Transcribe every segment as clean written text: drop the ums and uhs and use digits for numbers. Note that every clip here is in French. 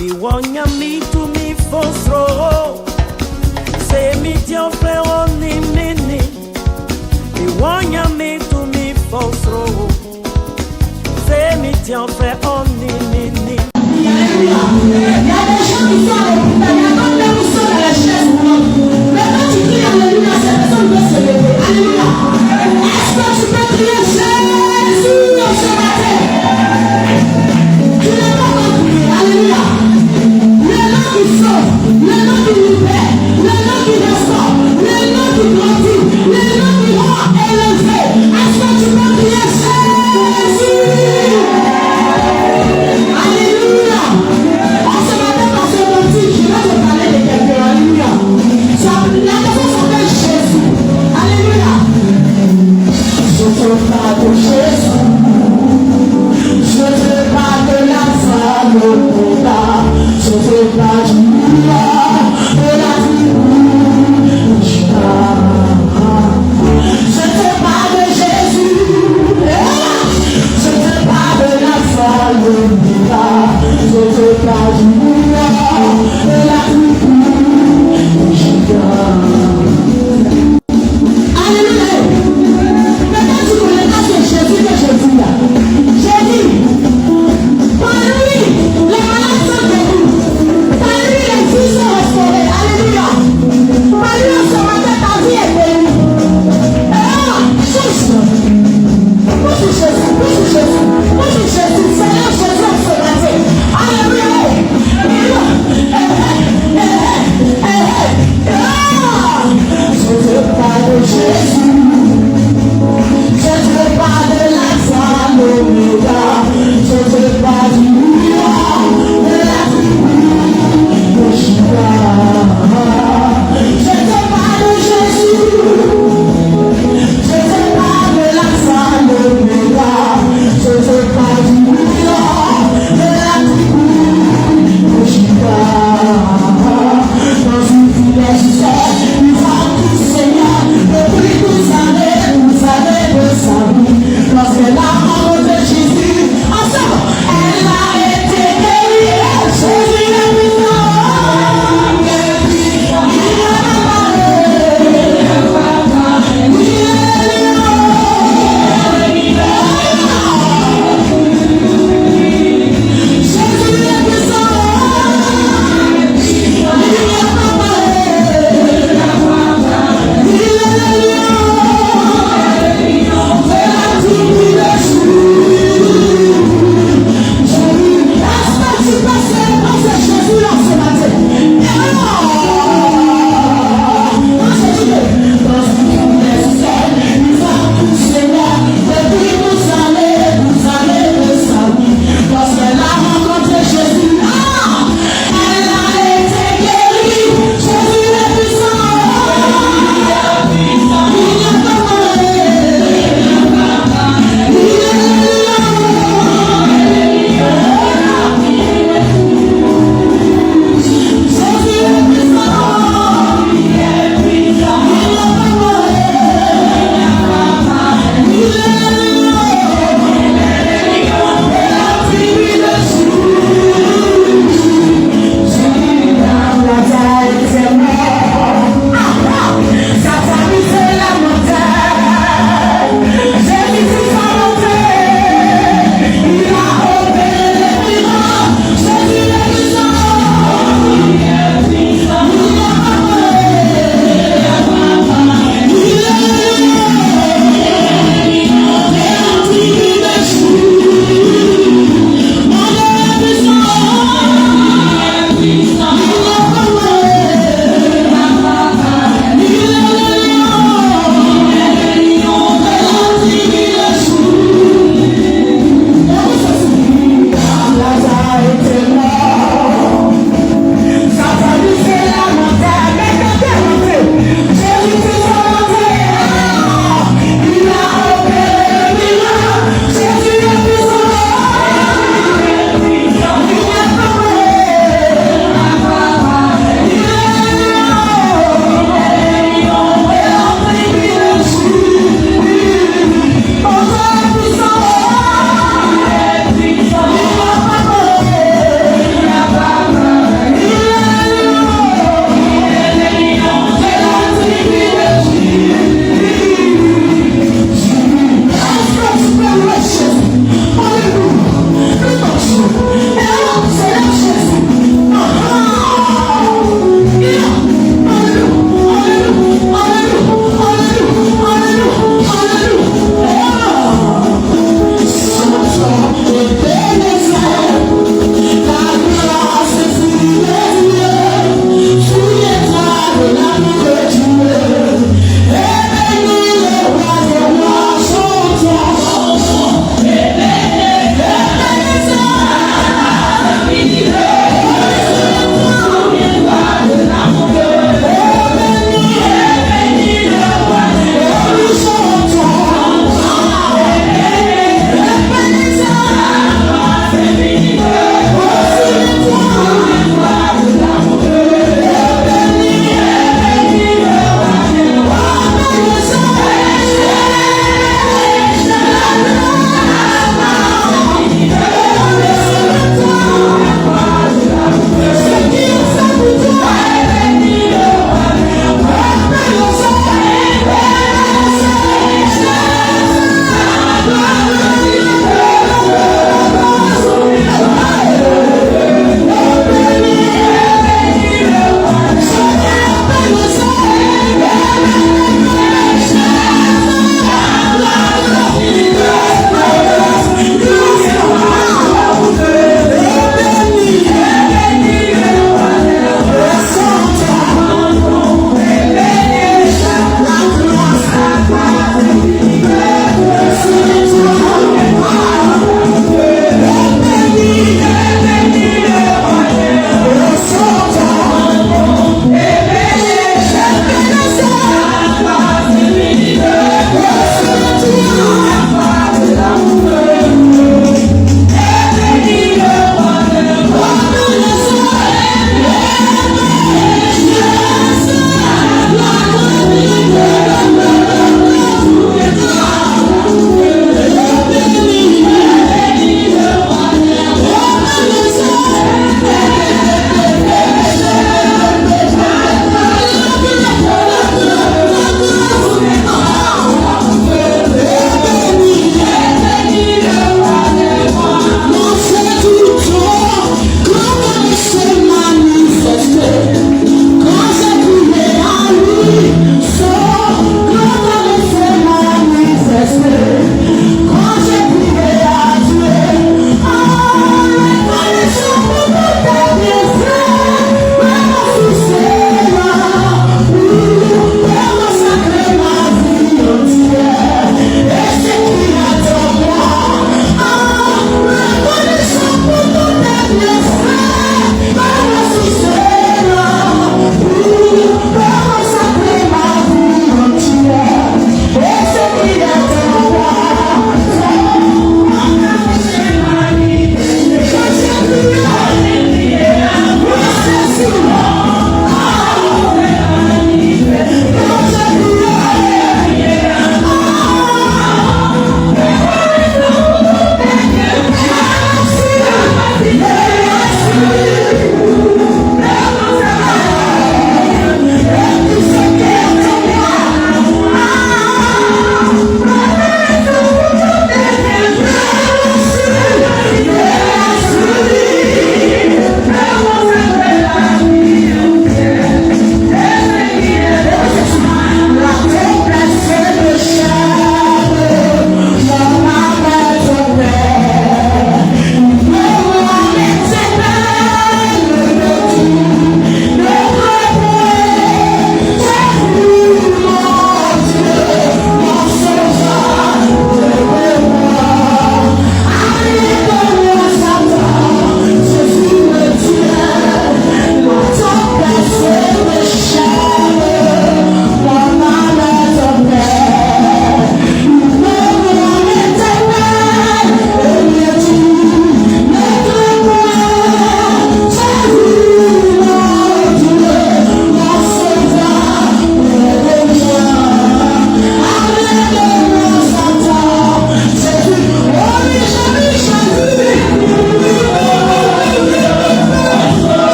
Iwonya mi tu mi fosro. Se mi tion frère ni nini. Iwonya mi tu mi fosro. Se mi tion frère ni nini. Il y a des gens qui sont à l'hôpital, il y a comme des qui sont dans la chaise roulante. Mais quand tu cries Alléluia, cette personne doit se lever. Alléluia. Est-ce que tu peux crier Jésus dans ce matin? Tu n'as pas compris. Alléluia. Le nom qui sauve, le nom qui libère, le nom qui restaure, le nom qui grandit, le nom qui rend élevé. Est-ce que tu peux crier Jésus? Alléluia. En ce matin, dans ce boutique,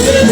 Let me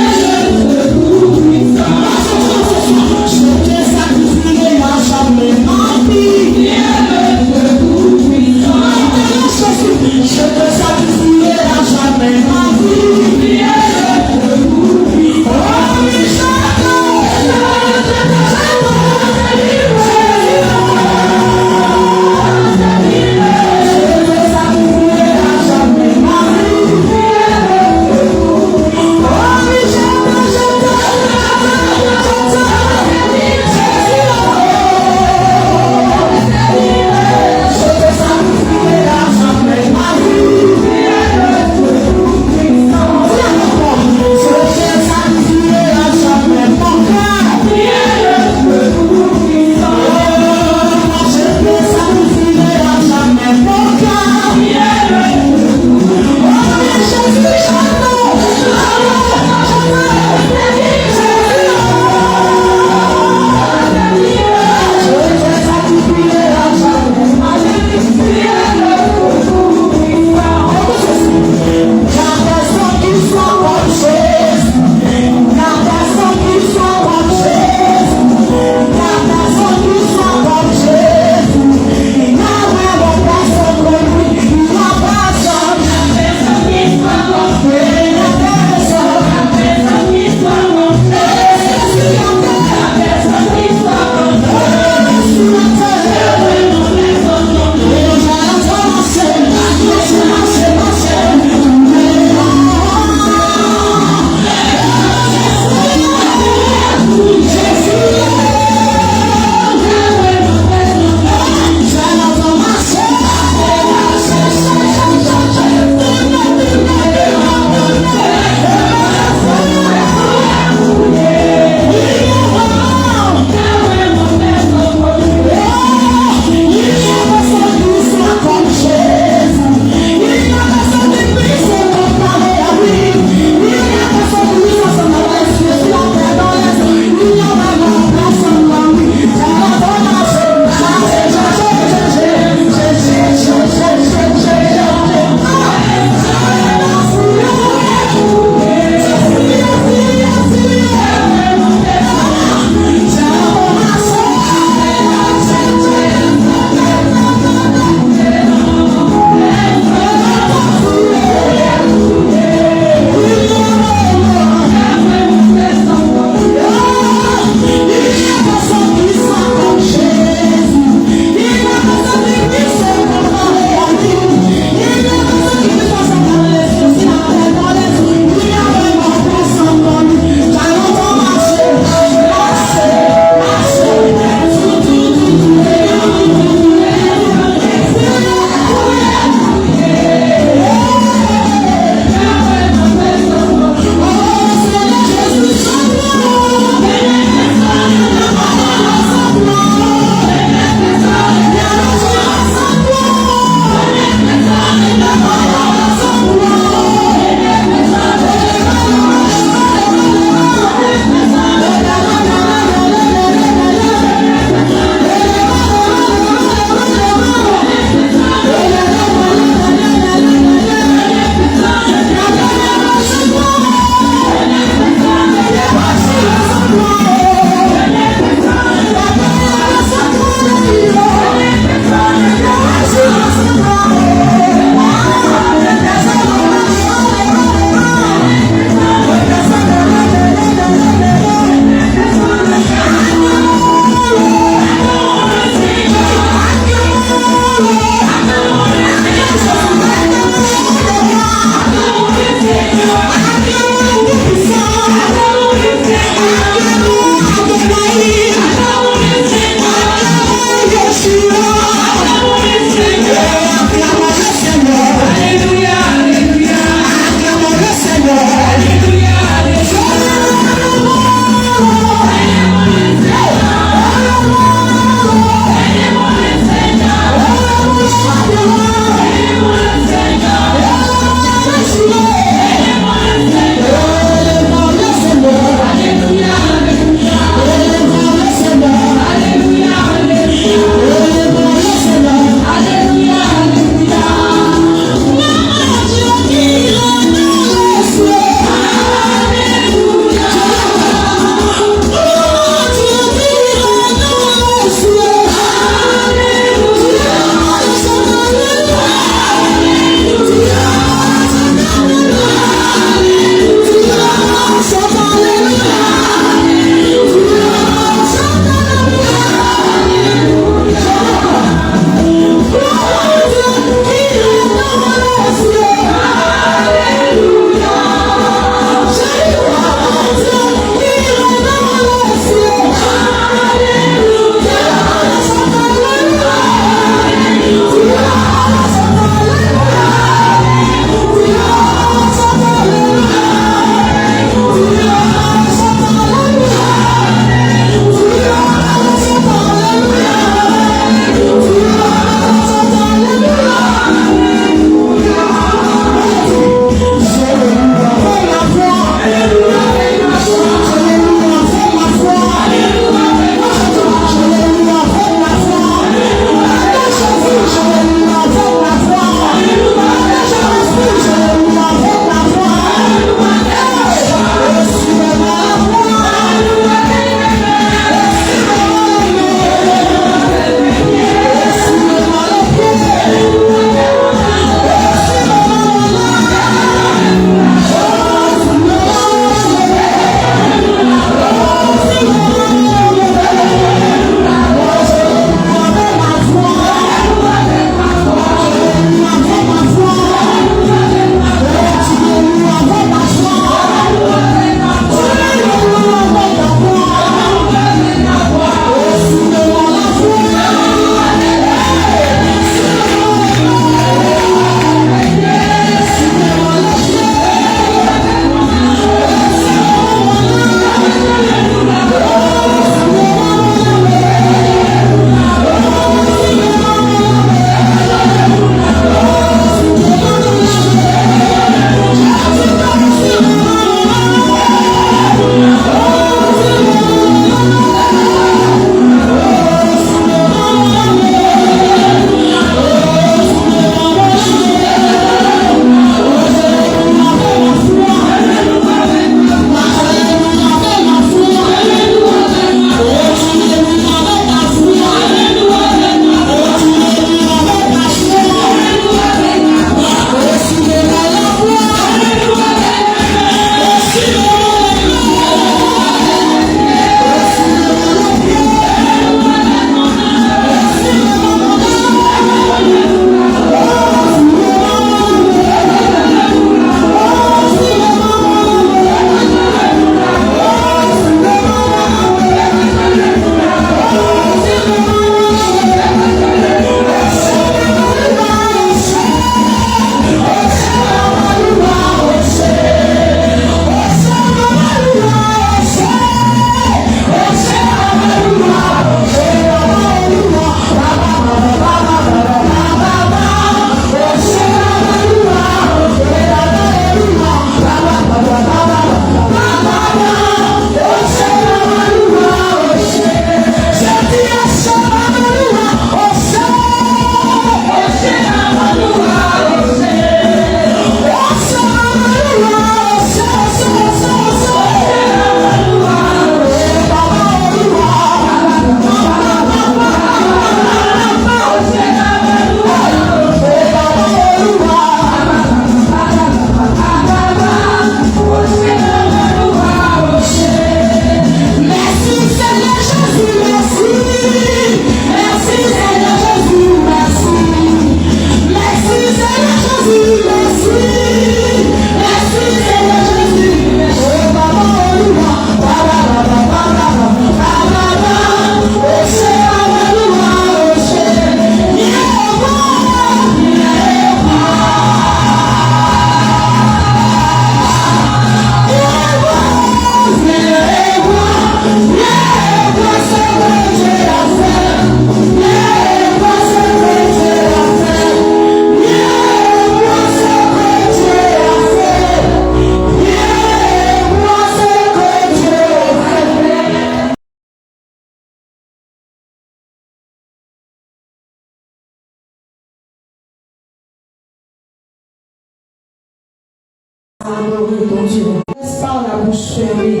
Adorer ton Dieu. Laisse pas la bouche fermée.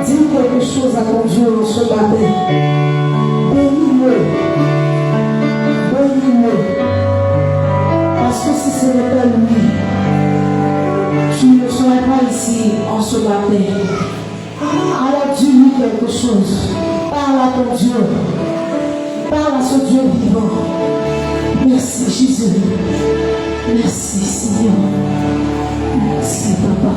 Dis quelque chose à ton Dieu ce matin. Bénis-le. Bénis-le. Parce que si ce n'est pas lui, tu ne serais pas ici en ce matin. Alors dis-lui quelque chose. Parle à ton Dieu. Parle à ce Dieu vivant. Merci Jésus. Merci Seigneur. Merci Papa.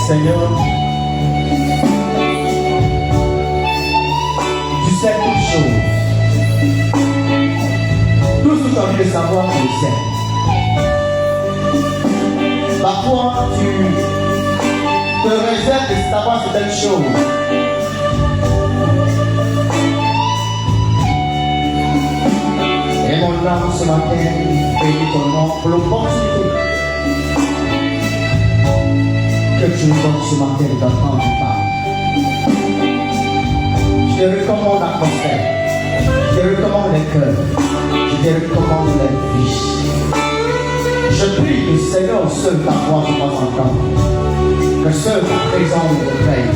Seigneur, tu sais toutes choses. Tout ce que tu as envie de savoir, tu le sais. Parfois, tu te réserves de savoir certaines choses. Et mon âme ce matin, bénis ton nom pour l'opportunité que tu nous donnes ce matin d'entendre parler. Je te recommande l'atmosphère, je te recommande les cœurs, je te recommande les vies. Je prie que Seigneur, seul ta voix de temps en temps, que seule ta présence me paye.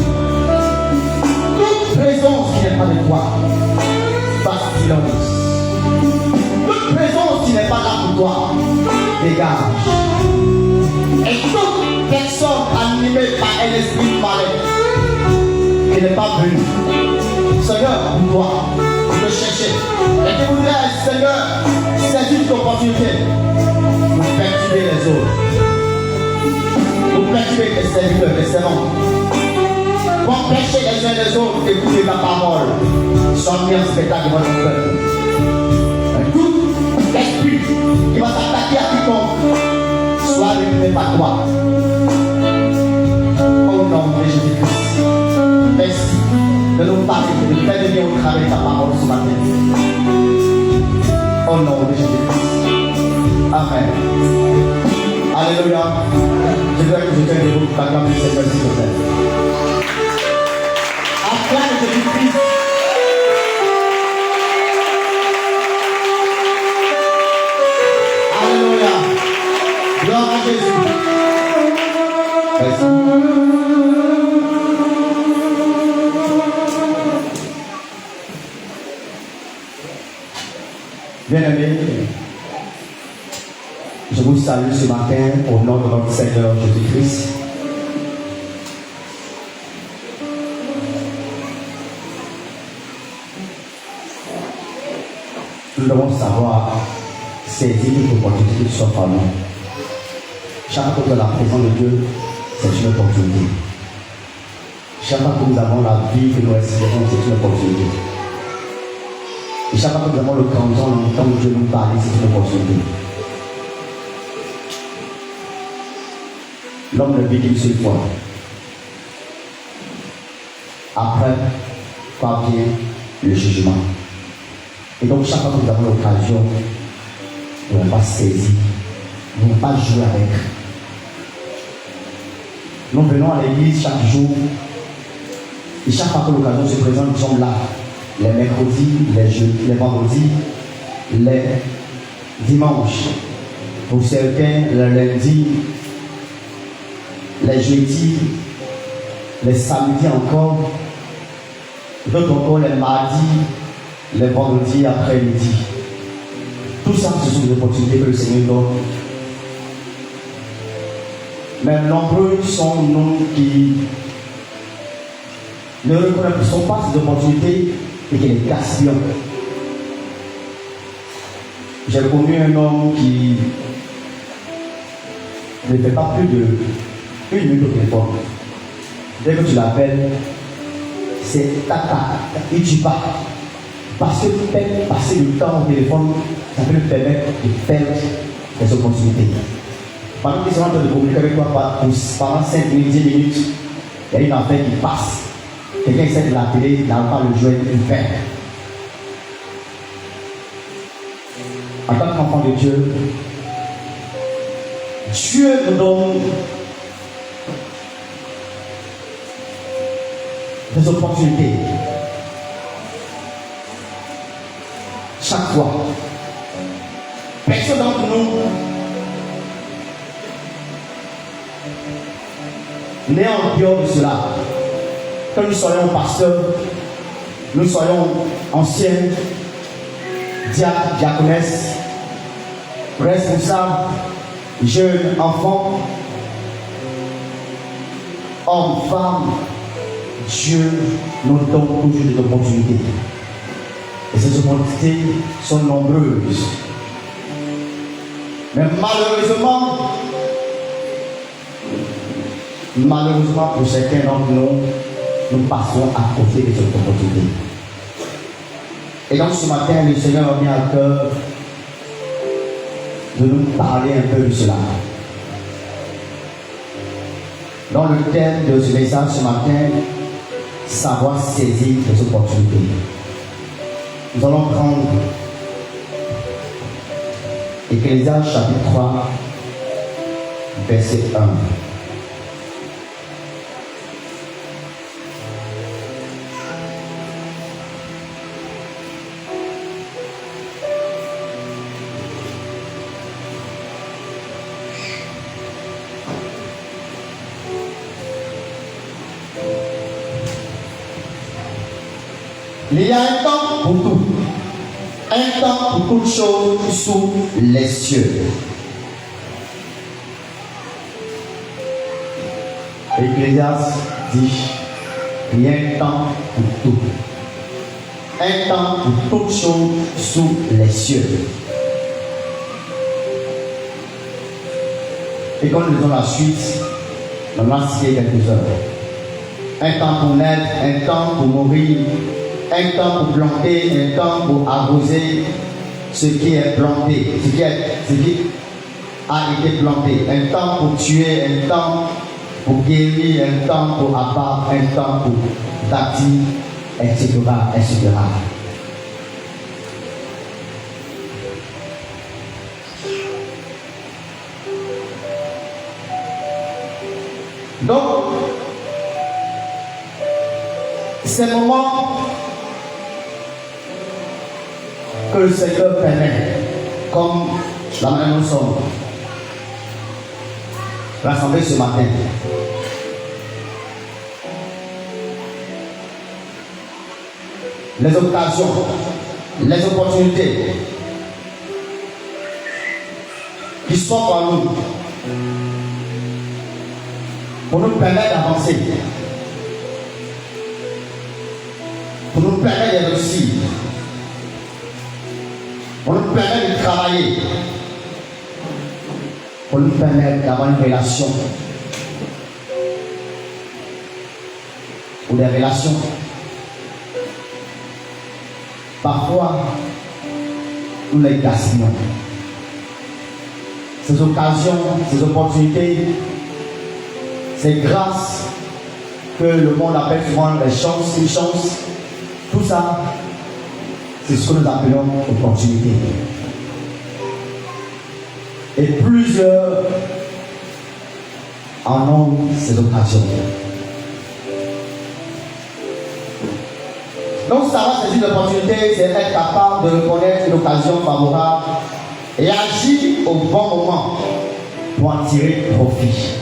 Toute présence qui n'est pas de toi, passe silence. Toute présence qui n'est pas là pour toi, dégage. Et toute personne animée par un esprit malin qui n'est pas venu, Seigneur, pour toi, pour te chercher. Et tu voudrais, Seigneur, saisir cette opportunité pour perturber les autres, pour perturber tes serviteurs, tes servants. pour empêcher les uns les autres d'écouter ta parole. Sois mis en spectacle devant ton peuple. Un tout esprit qui va s'attaquer à quiconque soit réprimé par toi. Au nom de Jésus-Christ. Merci de nous parler, de nous faire venir au travers de ta parole ce matin. Au nom de Jésus-Christ. Amen. Alléluia. Je voudrais que je tienne debout pour acclamer le Seigneur s'il vous plaît. Acclame Jésus-Christ. Alléluia. Gloire à Jésus. Merci. Bien-aimés, je vous salue ce matin au nom de notre Seigneur Jésus-Christ. Nous devons savoir saisir toute opportunité qui s'offre à nous. Chaque fois que la présence de Dieu, c'est une opportunité. Chaque fois que nous avons la vie que nous respirons, c'est une opportunité. Et chaque fois que nous avons le canton, l'entendre Dieu nous parler, c'est une opportunité. L'homme ne vit qu'une seule fois. Après, parvient le jugement. Et donc, chaque fois que nous avons l'occasion, nous ne pas saisir, nous ne pas jouer avec. Nous venons à l'église chaque jour, et chaque fois que l'occasion se présente, nous sommes là. Les mercredis, les jeudis, les vendredis, les dimanches. Pour certains, le lundi, les jeudis, les samedis encore, d'autres encore les mardis, les vendredis après-midi. Tout ça, ce sont des opportunités que le Seigneur donne. Mais nombreux sont nous qui ne reconnaissons pas ces opportunités et qui les gaspillons. J'ai connu un homme qui ne fait pas plus de 1 minute au téléphone. Dès que tu l'appelles, c'est tata, il tue pas. Parce que peut-être passer du temps au téléphone, ça peut nous permettre de perdre des opportunités. Pendant qu'ils sont en train de communiquer avec toi pendant 5 minutes, 10 minutes, il y a une affaire qui passe. Quelqu'un essaie de l'appeler, il n'a pas le joindre, il perd. En tant qu'enfant de Dieu, Dieu nous donne des opportunités. Chaque fois. Personne d'entre nous n'est en dehors de cela. Que nous soyons pasteurs, nous soyons anciens, diacres, diaconesses, responsables, jeunes, enfants, hommes, femmes, Dieu nous donne toujours des opportunités. Et ces opportunités sont nombreuses. Mais malheureusement pour certains d'entre nous, nous passons à côté de cette opportunité. Et donc ce matin, le Seigneur a mis à cœur de nous parler un peu de cela. Dans le thème de ce message ce matin, savoir saisir les opportunités. Nous allons prendre Ecclésiaste chapitre 3, verset 1. Il y a un temps pour tout, un temps pour toutes choses sous les cieux. Ecclésiaste dit, il y a un temps pour tout, un temps pour toutes choses sous les cieux. Et quand nous lisons la suite, on a cité quelques heures. Un temps pour naître, un temps pour mourir, un temps pour planter, un temps pour arroser ce qui est planté, ce qui a été planté. Un temps pour tuer, un temps pour guérir, un temps pour abattre, un temps pour bâtir, etc., etc. Donc, ces moments que le Seigneur permet, comme la manière nous sommes rassemblés ce matin, les occasions, les opportunités qui sont pour nous, pour nous permettre d'avancer, pour nous permettre de réussir, pour nous permettre de travailler, pour nous permettre d'avoir une relation ou des relations. Parfois, nous les gaspillons. Ces occasions, ces opportunités, ces grâces que le monde appelle souvent les chances, une chance, tout ça, c'est ce que nous appelons opportunité. Et plusieurs en ont ces occasions. Donc, savoir saisir l'opportunité, c'est être capable de reconnaître une occasion favorable et agir au bon moment pour en tirer profit.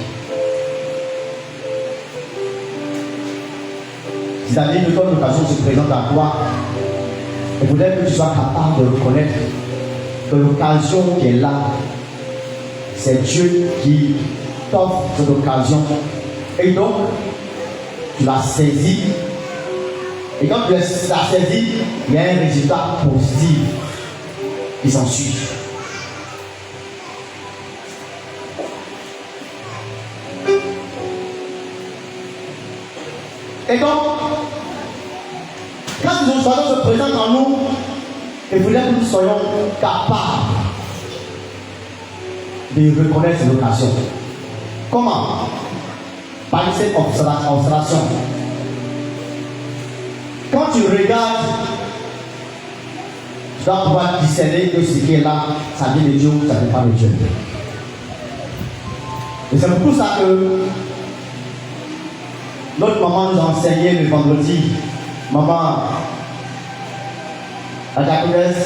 C'est-à-dire que quand l'occasion se présente à toi, il faudrait que tu sois capable de reconnaître que l'occasion qui est là, c'est Dieu qui t'offre cette occasion. Et donc, tu la saisis. Et quand tu la saisis, il y a un résultat positif qui s'ensuit. Et donc, quand nous se présente en nous, il faudrait que nous soyons capables de reconnaître ces occasions. Comment? Par cette observation. Quand tu regardes, tu dois pouvoir discerner que ce qui est là, ça vient de Dieu ou ça ne vient pas de Dieu. Et c'est pour ça que notre maman nous a enseigné le vendredi. Maman Adakounes,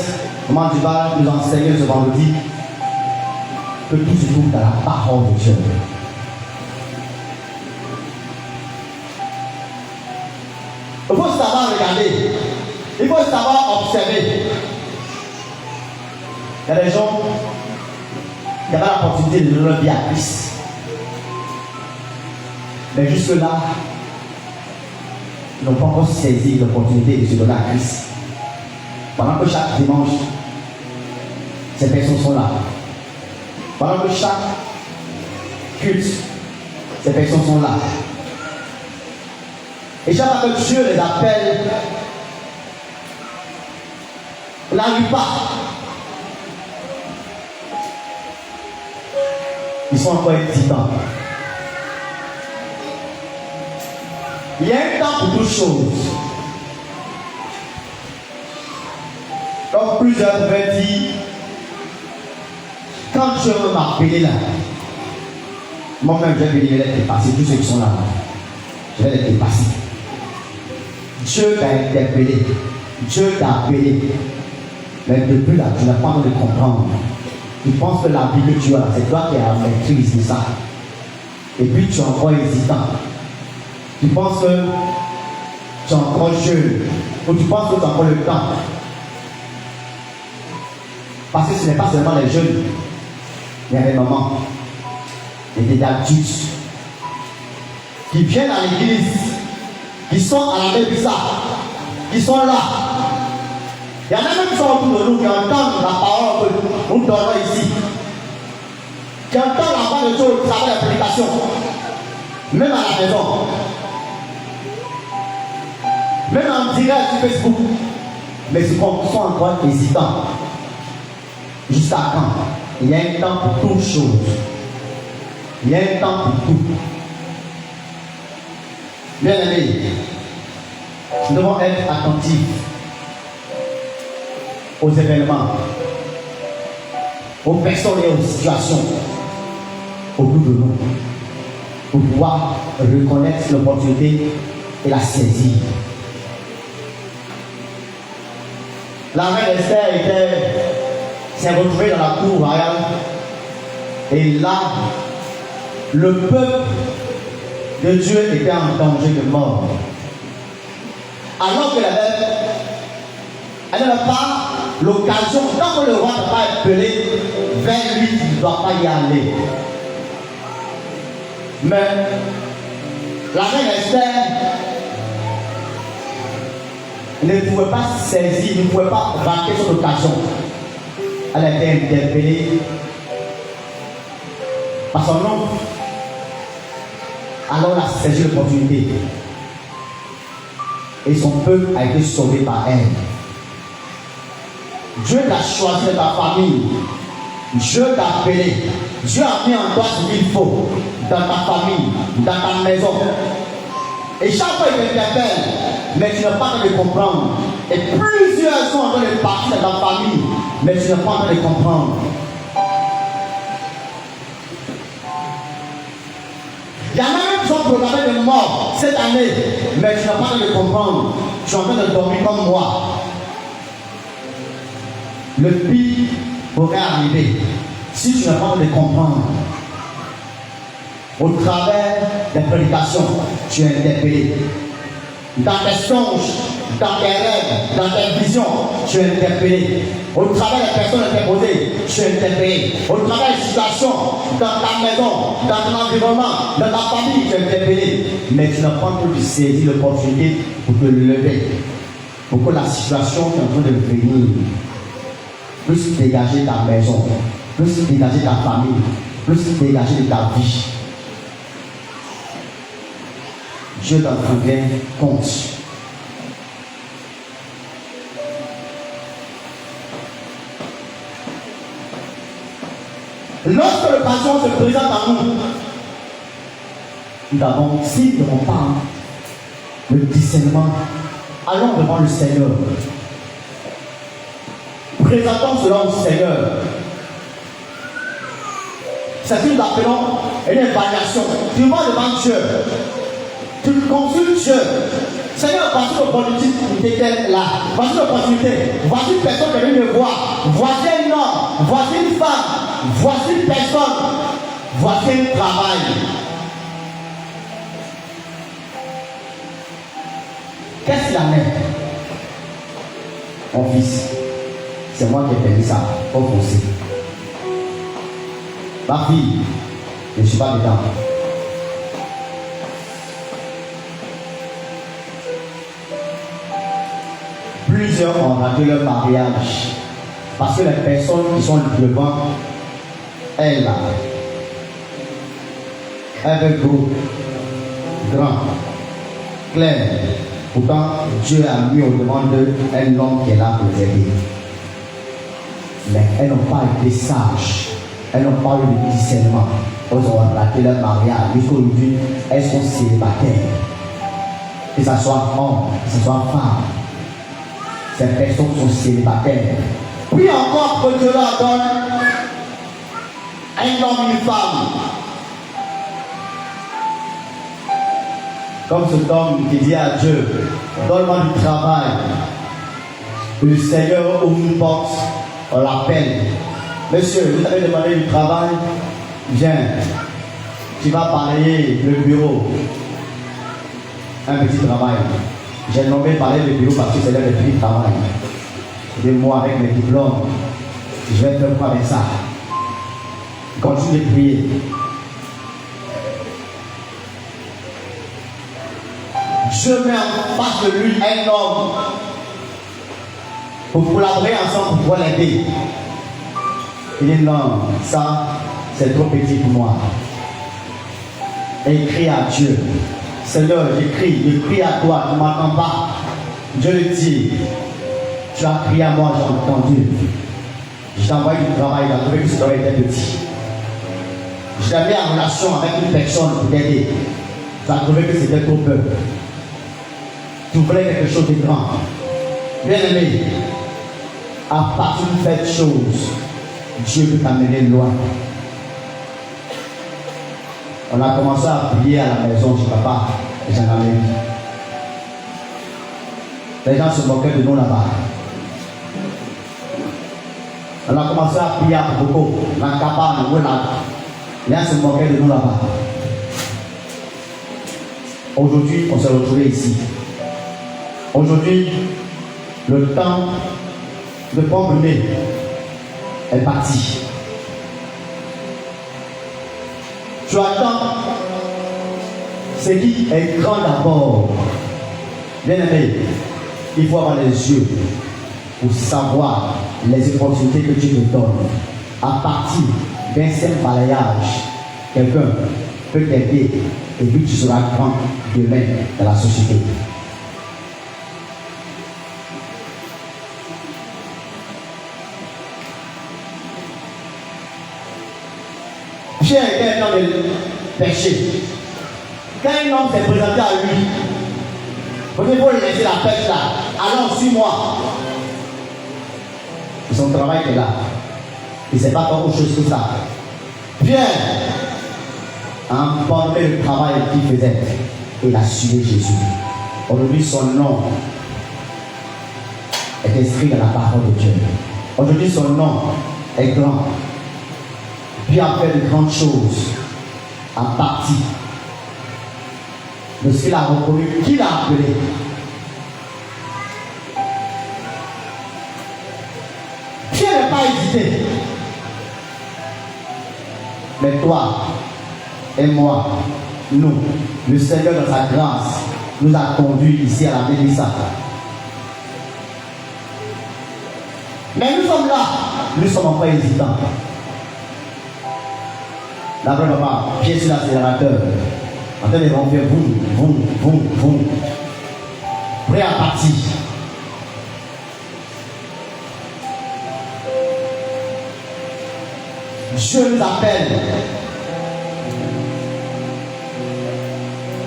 maman Duval nous a enseigné ce vendredi que tout se trouve dans la parole de Dieu. Il faut savoir regarder, il faut savoir observer. Il y a des gens qui avaient l'opportunité de donner leur vie à Christ. Mais jusque-là, ils n'ont pas encore saisi l'opportunité de se donner à Christ. Pendant que chaque dimanche, ces personnes sont là. Pendant que chaque culte, ces personnes sont là. Et chaque fois que Dieu les appelle, ils n'arrivent pas. Ils sont encore hésitants. Il y a un temps pour toutes choses. Comme plusieurs pouvaient dire, quand Dieu m'a appelé là, moi-même je vais venir les dépasser, tous ceux qui sont là, je vais les dépasser. Dieu t'a interpellé, Dieu t'a appelé, mais depuis là, tu n'as pas envie de comprendre. Tu penses que la vie que tu as, c'est toi qui as maîtrisé ça. Et puis tu es encore hésitant. Tu penses que tu es encore jeune, ou tu penses que tu as encore le temps. Parce que ce n'est pas seulement les jeunes, il y a des mamans, il y a des adultes qui viennent à l'église, qui sont à la même ça, qui sont là. Il y en a même qui sont autour de nous, qui entendent la parole que nous donnons ici, qui entendent la voix de Dieu, qui savent la prédication, même à la maison. même en direct sur Facebook. Mais ils sont encore hésitants. Jusqu'à quand? Il y a un temps pour toute chose. Il y a un temps pour tout. Bien aimé, nous devons être attentifs aux événements, aux personnes et aux situations autour de nous, pour pouvoir reconnaître l'opportunité et la saisir. La reine Esther s'est retrouvée dans la cour royale, et là, le peuple de Dieu était en danger de mort. Alors elle n'avait pas l'occasion, tant que le roi n'a pas appelé vers lui, il ne doit pas y aller. Mais la reine Esther ne pouvait pas saisir, ne pouvait pas rater son occasion. Elle a été interpellée par son nom. Alors elle a saisi l'opportunité. Et son peuple a été sauvé par elle. Dieu t'a choisi dans ta famille. Dieu t'a appelé. Dieu a mis en toi ce qu'il faut dans ta famille, dans ta maison. Et chaque fois il t'interpelle, mais tu n'as pas le temps de comprendre. Et plusieurs sont en train de partir dans ta famille, mais tu n'as pas le temps de comprendre. Il y en a même qui sont programmés de mort cette année, mais tu n'as pas le temps de comprendre. Tu es en train de dormir comme moi. Le pire pourrait arriver si tu n'as pas le temps de comprendre. Au travers des prédications, tu es interpellé. Dans tes songes, dans tes rêves, dans tes visions, tu es interpellé. Au travers des personnes interposées, tu es interpellé. Au travers des situations, dans ta maison, dans ton environnement, dans ta famille, tu es interpellé. Mais tu n'as pas pu saisir l'opportunité pour te lever. Pour que la situation qui est en train de venir puisse dégager ta maison, puisse dégager ta famille, puisse dégager de ta vie. Dieu t'en rend compte. Lorsque l'occasion se présente à nous, nous avons, si nous n'avons pas le discernement, allons devant le Seigneur. Présentons cela au Seigneur. C'est ce que nous appelons une évaluation. Tu vas devant Dieu. Tu consultes Dieu. Seigneur, voici l'opportunité qu'elle est là. Voici l'opportunité. Voici une personne qui vient me voir. Voici un homme. Voici une femme. Voici une personne. Voici un travail. Qu'est-ce qu'il en est? Mon fils, c'est moi qui ai permis ça. Au fossé. Ma fille, je ne suis pas dedans. Plusieurs ont raté leur mariage parce que les personnes qui sont devant elles, elles veulent gros, grand, clair. Pourtant, Dieu a mis au devant d'eux un homme qui est là pour les aider. Mais elles n'ont pas été sages. Elles n'ont pas eu le discernement. Elles ont raté leur mariage. Jusqu'aujourd'hui, elles sont célibataires. Que ce soit homme, que ce soit femme. Ces personnes sont célibataires. Puis encore que Dieu leur donne un homme et une femme. Comme cet homme qui dit à Dieu, donne-moi du travail. Le Seigneur ouvre une porte, on l'appelle. Monsieur, vous avez demandé du travail? Viens, tu vas balayer le bureau. Un petit travail. J'ai nommé parler le bureau parce que c'est le petit travail. Et moi, avec mes diplômes, je vais faire quoi avec ça? Continue de prier. Dieu met en face de lui un homme pour collaborer ensemble pour pouvoir l'aider. Il dit non, ça c'est trop petit pour moi. Et il crie à Dieu. Seigneur, je crie à toi, tu ne m'entends pas. Dieu lui dit, tu as crié à moi, j'ai entendu. Je t'ai envoyé du travail, tu as trouvé que ce travail était petit. Je t'ai mis en relation avec une personne pour t'aider. Tu as trouvé que c'était trop peu. Tu voulais quelque chose de grand. Bien aimé, à partir de cette chose, Dieu peut t'amener loin. On a commencé à prier à la maison chez papa et j'en avais dit. Les gens se moquaient de nous là-bas. On a commencé à prier à beaucoup. La cabane, les gens se moquaient de nous là-bas. Aujourd'hui, on s'est retrouvés ici. Aujourd'hui, le temps de promener est parti. Tu attends ce qui est grand d'abord. Bien aimé, il faut avoir les yeux pour savoir les opportunités que Dieu te donne. À partir d'un simple balayage, quelqu'un peut t'aider et puis tu seras grand demain dans la société. Pierre était un homme de péché. Quand un homme s'est présenté à lui, il faut lui laisser la pêche là. Alors, suis-moi. Son travail est là. Il ne sait pas faire autre chose que ça. Pierre a emporté le travail qu'il faisait. Il a suivi Jésus. Aujourd'hui, son nom est inscrit dans la parole de Dieu. Aujourd'hui, son nom est grand. Puis a fait de grandes choses à partir de ce qu'il a reconnu, qu'il a appelé. Pierre n'a pas hésité. Mais toi et moi, nous, le Seigneur dans sa grâce, nous a conduits ici à la Mélissa. Mais nous sommes là, nous sommes encore hésitants. D'après papa, pied sur l'accélérateur, en train de remplir, boum, boum, boum, boum. Prêt à partir. Dieu nous appelle.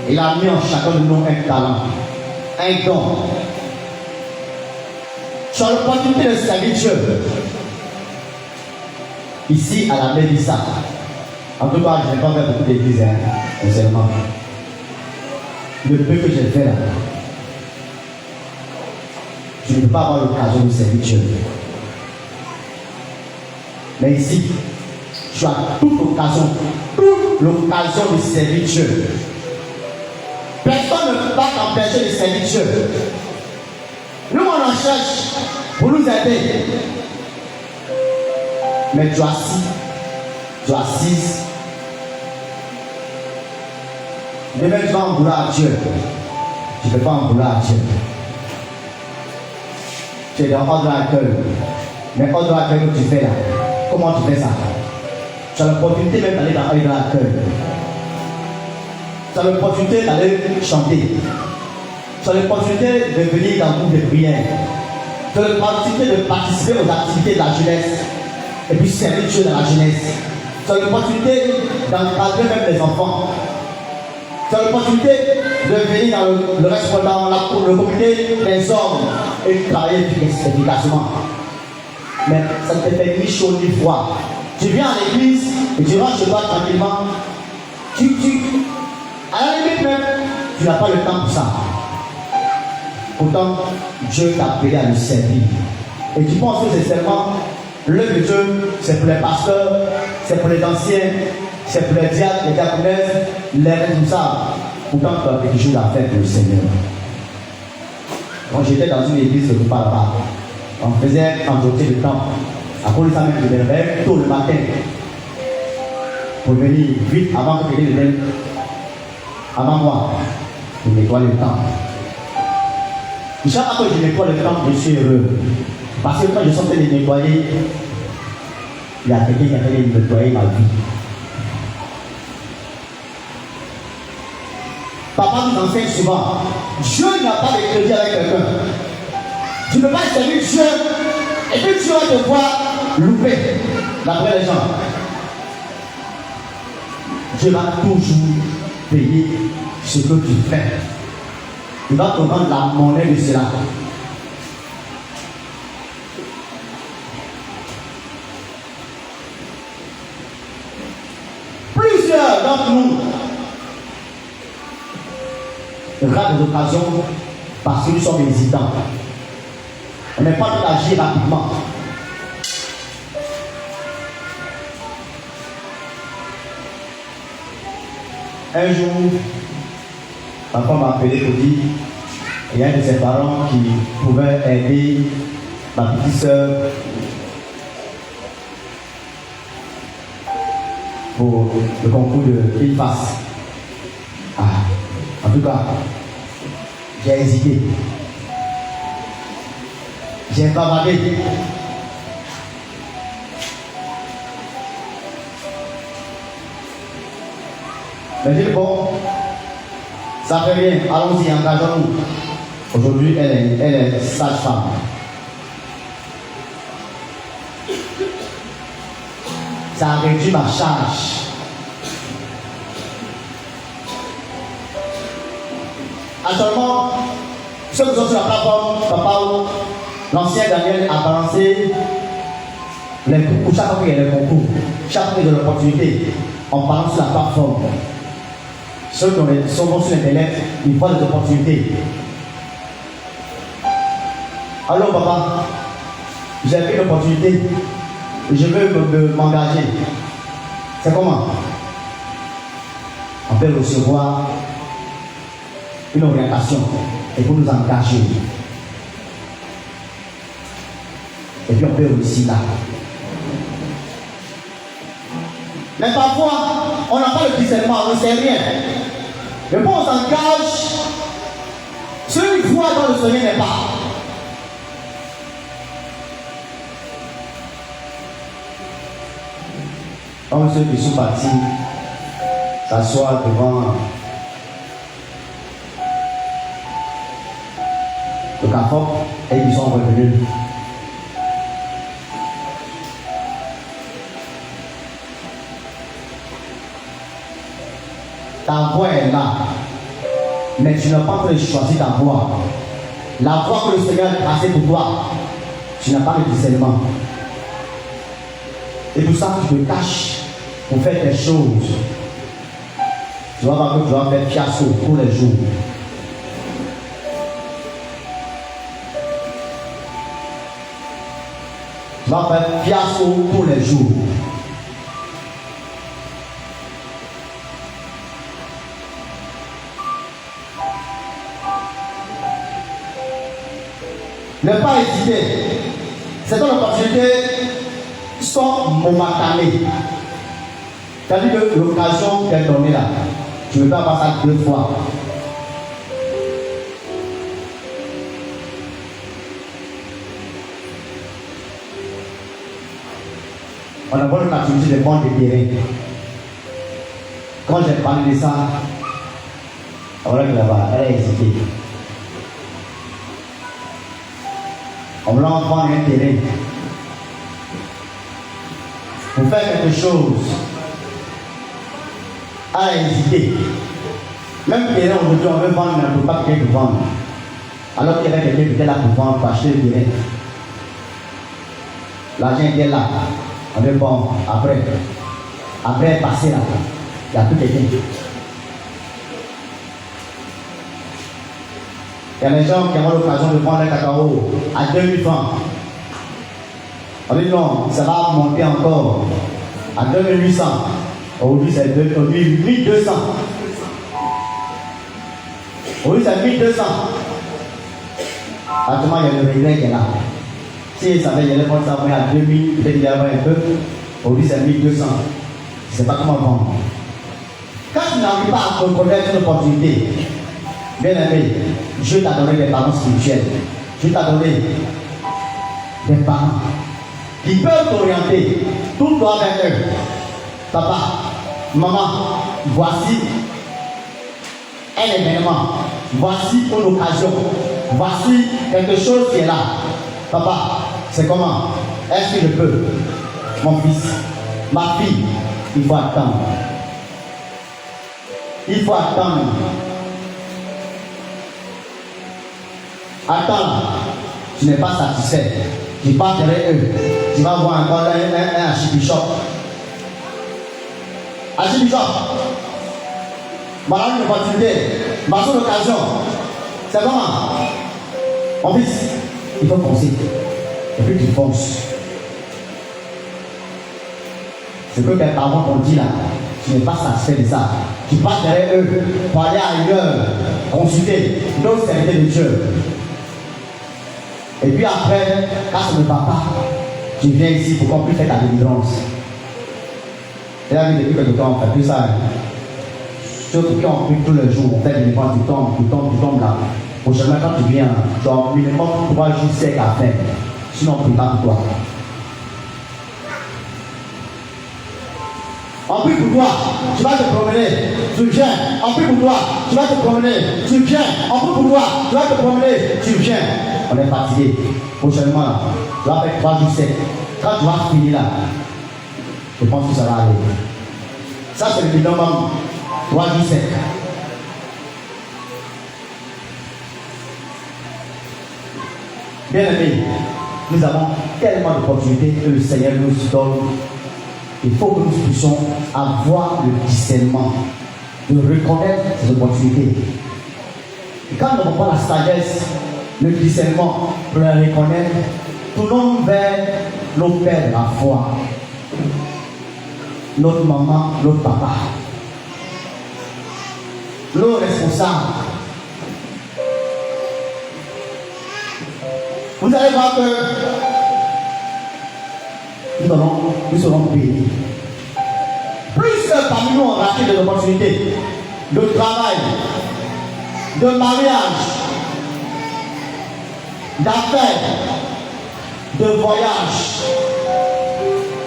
Il a mis en chacun de nous un talent, un don. Tu as l'opportunité de servir Dieu. Ici à la Mélissa. En tout cas, je n'ai pas fait beaucoup d'églises, sincèrement. Le peu que j'ai fait là, je ne peux pas avoir l'occasion de servir Dieu. Mais ici, tu as toute l'occasion de servir Dieu. Personne ne peut pas t'empêcher de servir Dieu. Nous, on en cherche pour nous aider. Mais tu as assise. Demain, tu vas en vouloir à Dieu. Tu ne peux pas en vouloir à Dieu. Tu es dans ordre d'accueil. Mais ordre d'accueil que tu fais là, comment tu fais ça? Tu as l'opportunité même d'aller dans ordre d'accueil. Tu as l'opportunité d'aller chanter. Tu as l'opportunité de venir dans le groupe de prière. Tu as l'opportunité de participer aux activités de la jeunesse. Et puis servir Dieu dans la jeunesse. Tu as l'opportunité d'encadrer même les enfants. Tu as l'opportunité de venir dans le reste dans le comité des hommes et travailler efficacement. Mais ça ne te fait ni chaud ni froid. Tu viens à l'église et tu rentres chez toi tranquillement. À la limite même, tu n'as pas le temps pour ça. Pourtant, Dieu t'a appelé à le servir. Et tu penses que c'est seulement l'œuvre de Dieu, c'est pour les pasteurs, c'est pour les anciens, c'est pour les diacres, les diaconesses, les responsables. Pourtant, tu as quelque chose à faire pour le Seigneur. Quand j'étais dans une église quelque part là-bas, on faisait entretien de temps. Après ça, même je me réveillais tôt le matin pour venir vite avant que quelqu'un vienne avant moi pour nettoyer le temps. Chaque fois que je nettoie le temps, je suis heureux. Parce que quand je suis en train de nettoyer, il y a quelqu'un qui a fait de nettoyer ma vie. Papa nous enseigne souvent, Dieu n'a pas de crédit avec quelqu'un. Tu ne peux pas servir Dieu et puis tu vas devoir louper d'après les gens. Dieu va toujours payer ce que tu fais. Il va te rendre la monnaie de cela. Plusieurs d'entre nous ratent des occasions parce que nous sommes hésitants. On n'est pas d'agir rapidement. Un jour, ma femme m'a appelé pour dire qu'il y a un de ses parents qui pouvait aider ma petite soeur pour le concours de IFAS. En tout cas, j'ai hésité. J'ai bavardé. Mais j'ai dit bon, ça fait rien, allons-y, engageons-nous. Aujourd'hui, elle est sage-femme. Ça a réduit ma charge. Actuellement, ceux qui sont sur la plateforme, Papa, l'ancien Daniel a balancé les concours. Chaque fois qu'il y a des concours, chaque fois qu'il y a de l'opportunité, on balance sur la plateforme. Ceux qui sont sur Internet, ils voient des opportunités. Alors papa, j'ai pris l'opportunité et je veux m'engager. C'est comment? On peut recevoir une orientation et pour nous engager. Et puis on peut réussir là. Mais parfois, on n'a pas le discernement, on ne sait rien. Mais quand on s'engage, ce qu'il voit dans le Seigneur n'est pas. Comme ceux qui sont partis s'asseoir devant le carrefour et ils sont revenus. Ta voix est là, mais tu n'as pas choisi ta voix. La voix que le Seigneur a tracée pour toi, tu n'as pas le discernement. Et tout ça, tu te caches pour faire des choses. Tu vas voir que tu vas faire fiasco tous les jours. Tu vas faire fiasco tous les jours. Ne pas hésiter. C'est une opportunité sans momentané. C'est-à-dire que l'occasion qu'elle donnée là, tu ne peux pas avoir ça 2 fois. On a besoin de l'opportunité de prendre des terrains. Quand j'ai parlé de ça, voilà que là-bas, elle a hésité. On voulait en prendre un terrain pour faire quelque chose. Elle a hésité. Même terrain aujourd'hui, on veut vendre, mais on ne peut pas quelqu'un pour vendre. Alors qu'il y avait quelqu'un qui était là pour vendre, pour acheter le terrain. L'argent était là. On veut vendre. Après passer là, il y a tout quelqu'un. Il y a des gens qui ont l'occasion de prendre un cacao à 2000 francs. On dit non, ça va monter encore à 2800. Aujourd'hui, c'est 1200. Aujourd'hui, c'est 1200. Actuellement, il y a le regret qui est là. Si ça avait prendre ça à 2000, peut-être qu'il y avait un peu. Aujourd'hui, c'est 1200. Je ne sais pas comment vendre. Quand tu n'arrives pas à reconnaître une opportunité, bien aimé, Dieu t'a donné des parents spirituels. Dieu t'a donné des parents qui peuvent t'orienter. Tout doit vers eux. Papa, maman, voici un événement. Voici une occasion. Voici quelque chose qui est là. Papa, c'est comment? Est-ce que je peux? Mon fils, ma fille, il faut attendre. Il faut attendre. Attends, tu n'es pas satisfait. Tu pars derrière eux. Tu vas voir encore un archibishop. Archibishop, voilà une opportunité, ma seule occasion. C'est comment? Mon fils, il faut foncer. Et puis tu fonces. C'est que tes parents t'ont dit là, tu n'es pas satisfait de ça. Tu pars derrière eux pour aller ailleurs, consulter d'autres serviteurs de Dieu. Et puis après, grâce au papa, tu viens ici pour qu'on puisse faire ta délivrance. Et là, depuis quelque temps, on ne fait plus ça. Ceux qui ont pris tous les jours, on fait des délivrance, tu tombes là. Prochainement, quand tu viens, tu as minimum 3 jours secs à faire. Sinon, on ne peut pas pour toi. On prie pour toi, tu vas te promener, tu viens. On prie pour toi, tu vas te promener, tu viens. On prie pour toi, tu vas te promener, tu viens. On est fatigué. Prochainement, tu vas faire 3 jours secs. Quand tu vas finir là, je pense que ça va aller. Ça, c'est le minimum. 3 jours secs. Bien aimé, nous avons tellement d'opportunités que le Seigneur nous donne. Il faut que nous puissions avoir le discernement de reconnaître ces opportunités. Et quand nous n'avons pas la sagesse, le discernement pour la reconnaître, tournons vers nos pères de la foi, notre maman, notre papa, nos responsables. Vous allez voir que nous serons bénis. Plus parmi nous on raté des opportunités de travail, de mariage, d'affaires, de voyage,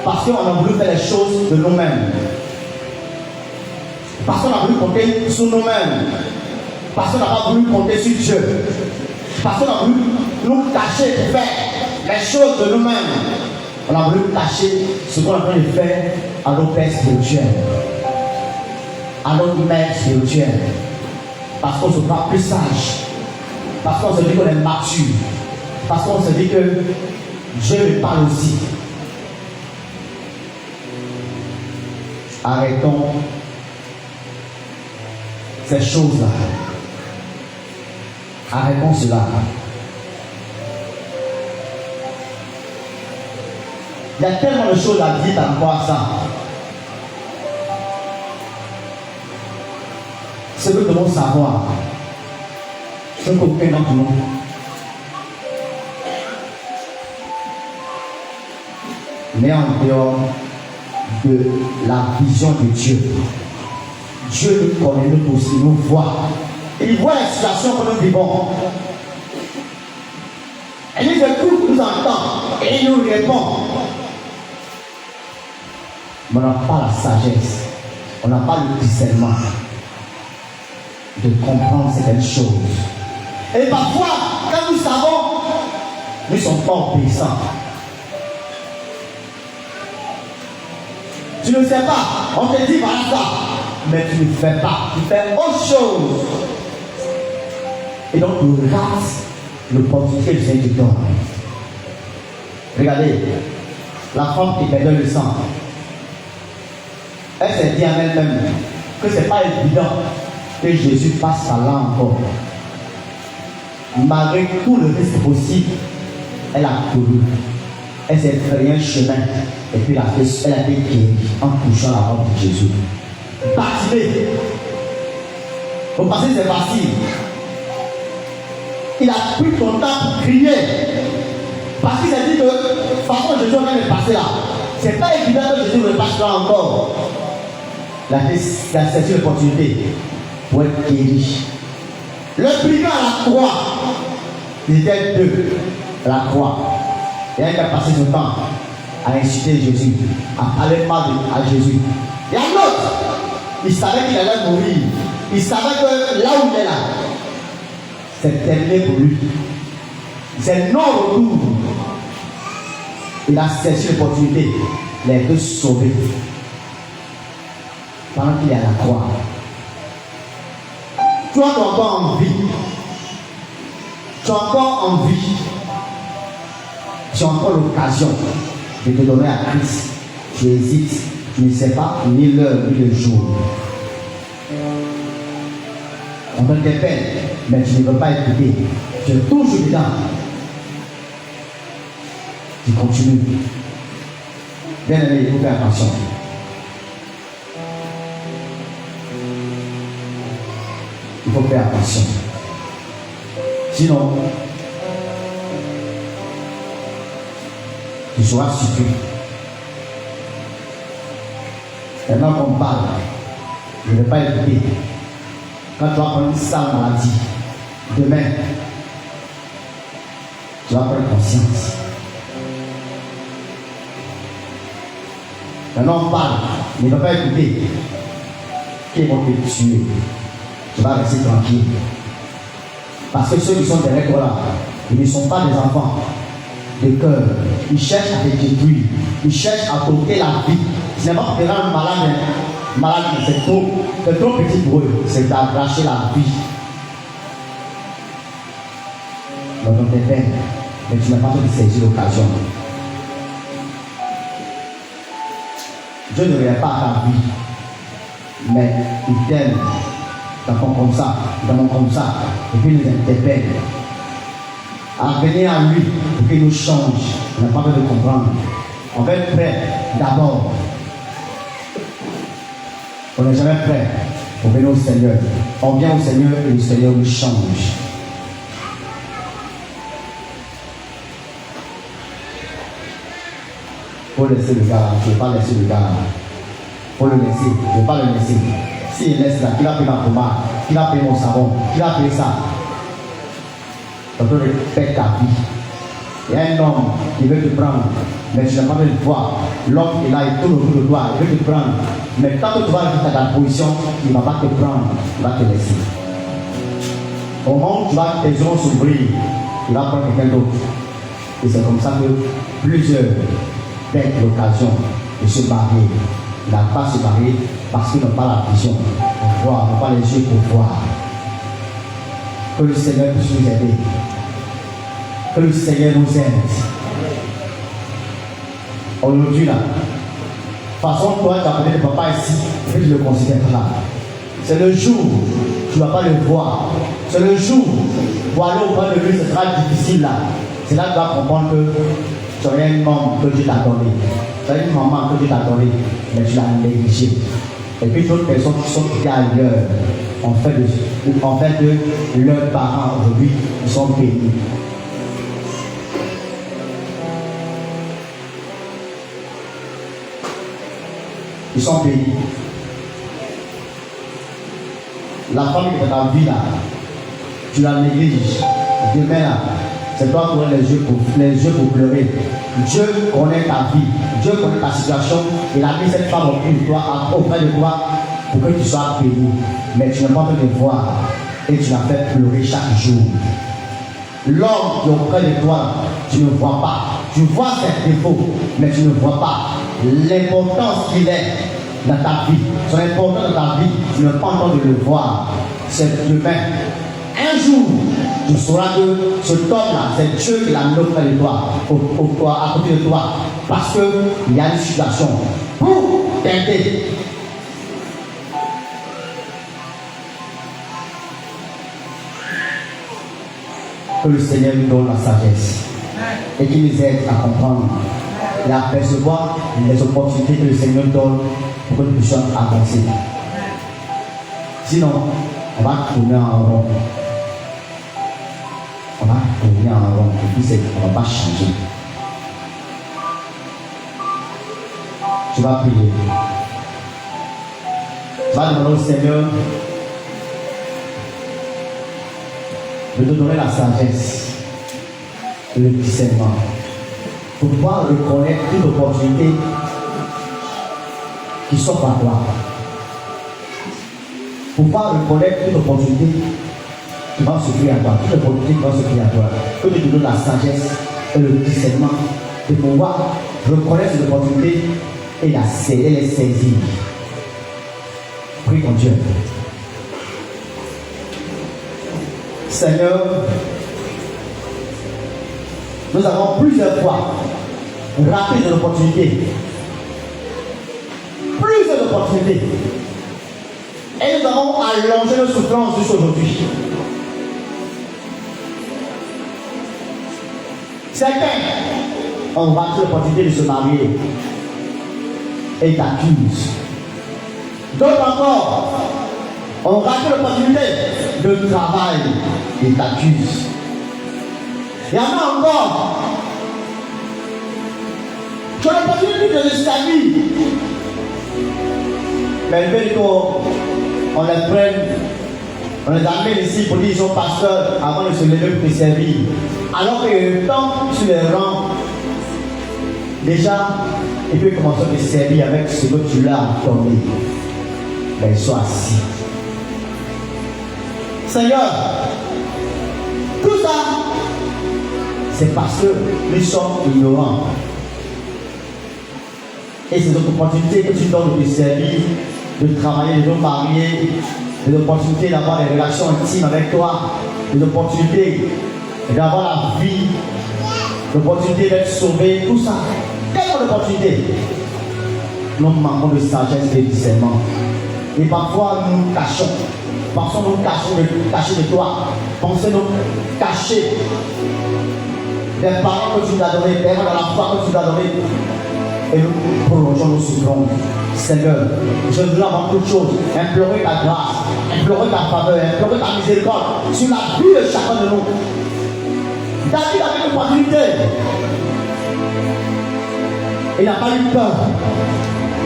parce qu'on a voulu faire les choses de nous-mêmes, parce qu'on a voulu compter sur nous-mêmes, parce qu'on n'a pas voulu compter sur Dieu, parce qu'on a voulu nous cacher de faire les choses de nous-mêmes. On a voulu cacher ce qu'on est en train de faire à nos pères spirituels, à notre mère spirituelle, parce qu'on se croit plus sage, parce qu'on se dit qu'on est mature, parce qu'on se dit que Dieu me parle aussi. Arrêtons ces choses-là. Arrêtons cela. Il y a tellement de choses à dire par rapport à ça. Ce que nous devons savoir, ce qu'aucun d'entre nous met en dehors de la vision de Dieu. Dieu nous connaît, nous aussi, nous voit. Il voit la situation que nous vivons. Et il écoute, nous entend et il nous répond. Mais on n'a pas la sagesse, on n'a pas le discernement de comprendre certaines choses. Et parfois, quand nous savons, nous ne sommes pas obéissants. Tu ne sais pas, on te dit voilà ça, mais tu ne fais pas, tu fais autre chose. Et donc tu rates l'opportunité que Dieu te donne. Regardez, la femme qui perdait le sang, elle s'est dit à elle-même que ce n'est pas évident que Jésus passe par là encore. Malgré tout le risque possible, elle a couru. Elle s'est frayé un chemin et puis elle a été guérie en touchant la robe de Jésus. Bartimée. Vous pensez que c'est facile? Il a pris son temps pour crier. Parce qu'il s'est dit que, par contre, Jésus vient de passer là. C'est pas évident que Jésus ne passe là encore. Il a saisi l'opportunité pour être guéri. Le brigand à la croix, ils étaient deux à la croix. Il y a un qui a passé son temps à inciter Jésus, à parler mal à Jésus. Il y a un autre, il savait qu'il allait mourir. Il savait que là où il est là, c'est terminé pour lui. C'est non-retour. Il a saisi l'opportunité, les deux sauvés. Pendant qu'il est à la croix. Toi, tu es encore en vie. Tu es encore en vie. Tu as encore l'occasion de te donner à Christ. Tu hésites. Tu ne sais pas ni l'heure ni le jour. On donne des peines, mais tu ne veux pas écouter. Tu es toujours dedans. Tu continues. Bien aimé, il faut faire attention. Il faut faire attention. Sinon, tu seras surpris. Maintenant qu'on parle, je ne vais pas écouter. Quand tu vas prendre une sale maladie, demain, tu vas prendre conscience. Maintenant on parle, je ne vais pas écouter. Qui vont te tuer? Tu vas rester tranquille. Parce que ceux qui sont derrière toi là, ils ne sont pas des enfants de cœur. Ils cherchent à te détruire. Ils cherchent à t'ôter la vie. Ce n'est pas pour te rendre malade, mais malade, c'est trop petit pour eux. C'est d'arracher la vie. Donc on te peine, mais tu n'as pas de saisir l'occasion. Dieu ne regarde pas ta vie, mais il t'aime. Dans comme ça, et puis nous interpelle à venir à lui pour qu'il nous change. On n'a pas besoin de comprendre. On va être prêt d'abord. On n'est jamais prêt pour venir au Seigneur. On vient au Seigneur et le Seigneur nous change. Faut laisser le gars, je ne vais pas laisser le gars. Faut le laisser, je ne vais pas le laisser. S'il laisse là, qu'il a payé ma pommade, qu'il a payé mon savon, qu'il a payé ça. Donc on respecte ta vie. Il y a un homme qui veut te prendre, mais tu n'as pas besoin de voir. L'homme est là, il tourne autour de toi, il veut te prendre. Mais tant que tu vas vite à ta position, il ne va pas te prendre, il va te laisser. Au moment où tu vas tes yeux s'ouvrir, il va prendre quelqu'un d'autre. Et c'est comme ça que plusieurs perdent l'occasion de se marier. Il n'a pas se marier parce qu'ils n'ont pas la vision pour voir, n'ont pas les yeux pour voir. Que le Seigneur puisse nous aider. Que le Seigneur nous aide. Aujourd'hui là, de toute façon, toi tu as peut-être papa ici, et tu le considères là. C'est le jour où tu ne vas pas le voir. C'est le jour où aller au point de vue, ce sera difficile là. C'est là que tu vas comprendre que tu as un homme que Dieu t'a donné. Tu as une maman que Dieu t'a donné, mais tu l'as négligé. Et puis d'autres personnes qui sont ailleurs, en fait de leurs parents aujourd'hui, ils sont bénis. Ils sont bénis. La femme qui est dans ta vie là, tu la négliges. Demain là, c'est toi qui auras les yeux pour pleurer. Dieu connaît ta vie, Dieu connaît ta situation. Il a mis cette femme auprès de toi pour que tu sois béni. Mais tu n'as pas besoin de voir et tu l'as fait pleurer chaque jour. L'homme qui est auprès de toi, tu ne vois pas. Tu vois ses défauts, mais tu ne vois pas l'importance qu'il est dans ta vie. Son importance dans ta vie, tu n'as pas encore de le voir. C'est demain. Un jour, tu sauras que ce homme-là, c'est Dieu qui l'a mis auprès de toi, à côté de toi, parce qu'il y a une situation pour t'aider. Que le Seigneur nous donne la sagesse et qu'il nous aide à comprendre et à percevoir les opportunités que le Seigneur donne pour que nous puissions avancer. Sinon, on va tourner en rond. On va tourner en rond et puis on ne va pas changer. Tu vas prier. Tu vas demander au Seigneur de te donner la sagesse et le discernement pour pouvoir reconnaître toute opportunité qui s'offre à toi. Pour pouvoir reconnaître toute opportunité qui va s'offrir à toi, toute opportunité qui va s'offrir à toi. Que tu te donnes la sagesse et le discernement de pouvoir reconnaître cette opportunité et les saisir. Prie ton Dieu. Seigneur, nous avons plusieurs fois raté de l'opportunité. Plusieurs opportunités. Et nous avons allongé nos souffrances jusqu'aujourd'hui. Certains ont raté l'opportunité de se marier et t'accusent. D'autres encore ont raté l'opportunité de travail et t'accusent. Il y en a encore qui ont l'opportunité de servir. Mais le fait qu'on les prenne, on les amène ici pour dire qu'ils sont pasteurs avant de se lever pour te servir. Alors que le temps sur les rangs, déjà, il peut commencer à te servir avec ce que tu l'as accordé. Mais ils sont assis. Seigneur, tout ça, c'est parce que nous sommes ignorants. Et c'est notre opportunité que tu donnes de te servir, de travailler, de nous marier, des opportunités d'avoir des relations intimes avec toi, des opportunités d'avoir la vie, l'opportunité d'être sauvé, tout ça. Quelle opportunité? Nous manquons de sagesse et de discernement. Et parfois nous cachons. Parfois nous cachons de toi. Pensez nous cacher des paroles que tu nous as données, des dans la foi que tu nous as données. Et nous prolongeons nos souffrances. Seigneur, je veux avant toute chose implorer ta grâce, implorer ta faveur, implorer ta miséricorde sur la vie de chacun de nous. David avait une opportunité. Il n'a pas eu peur.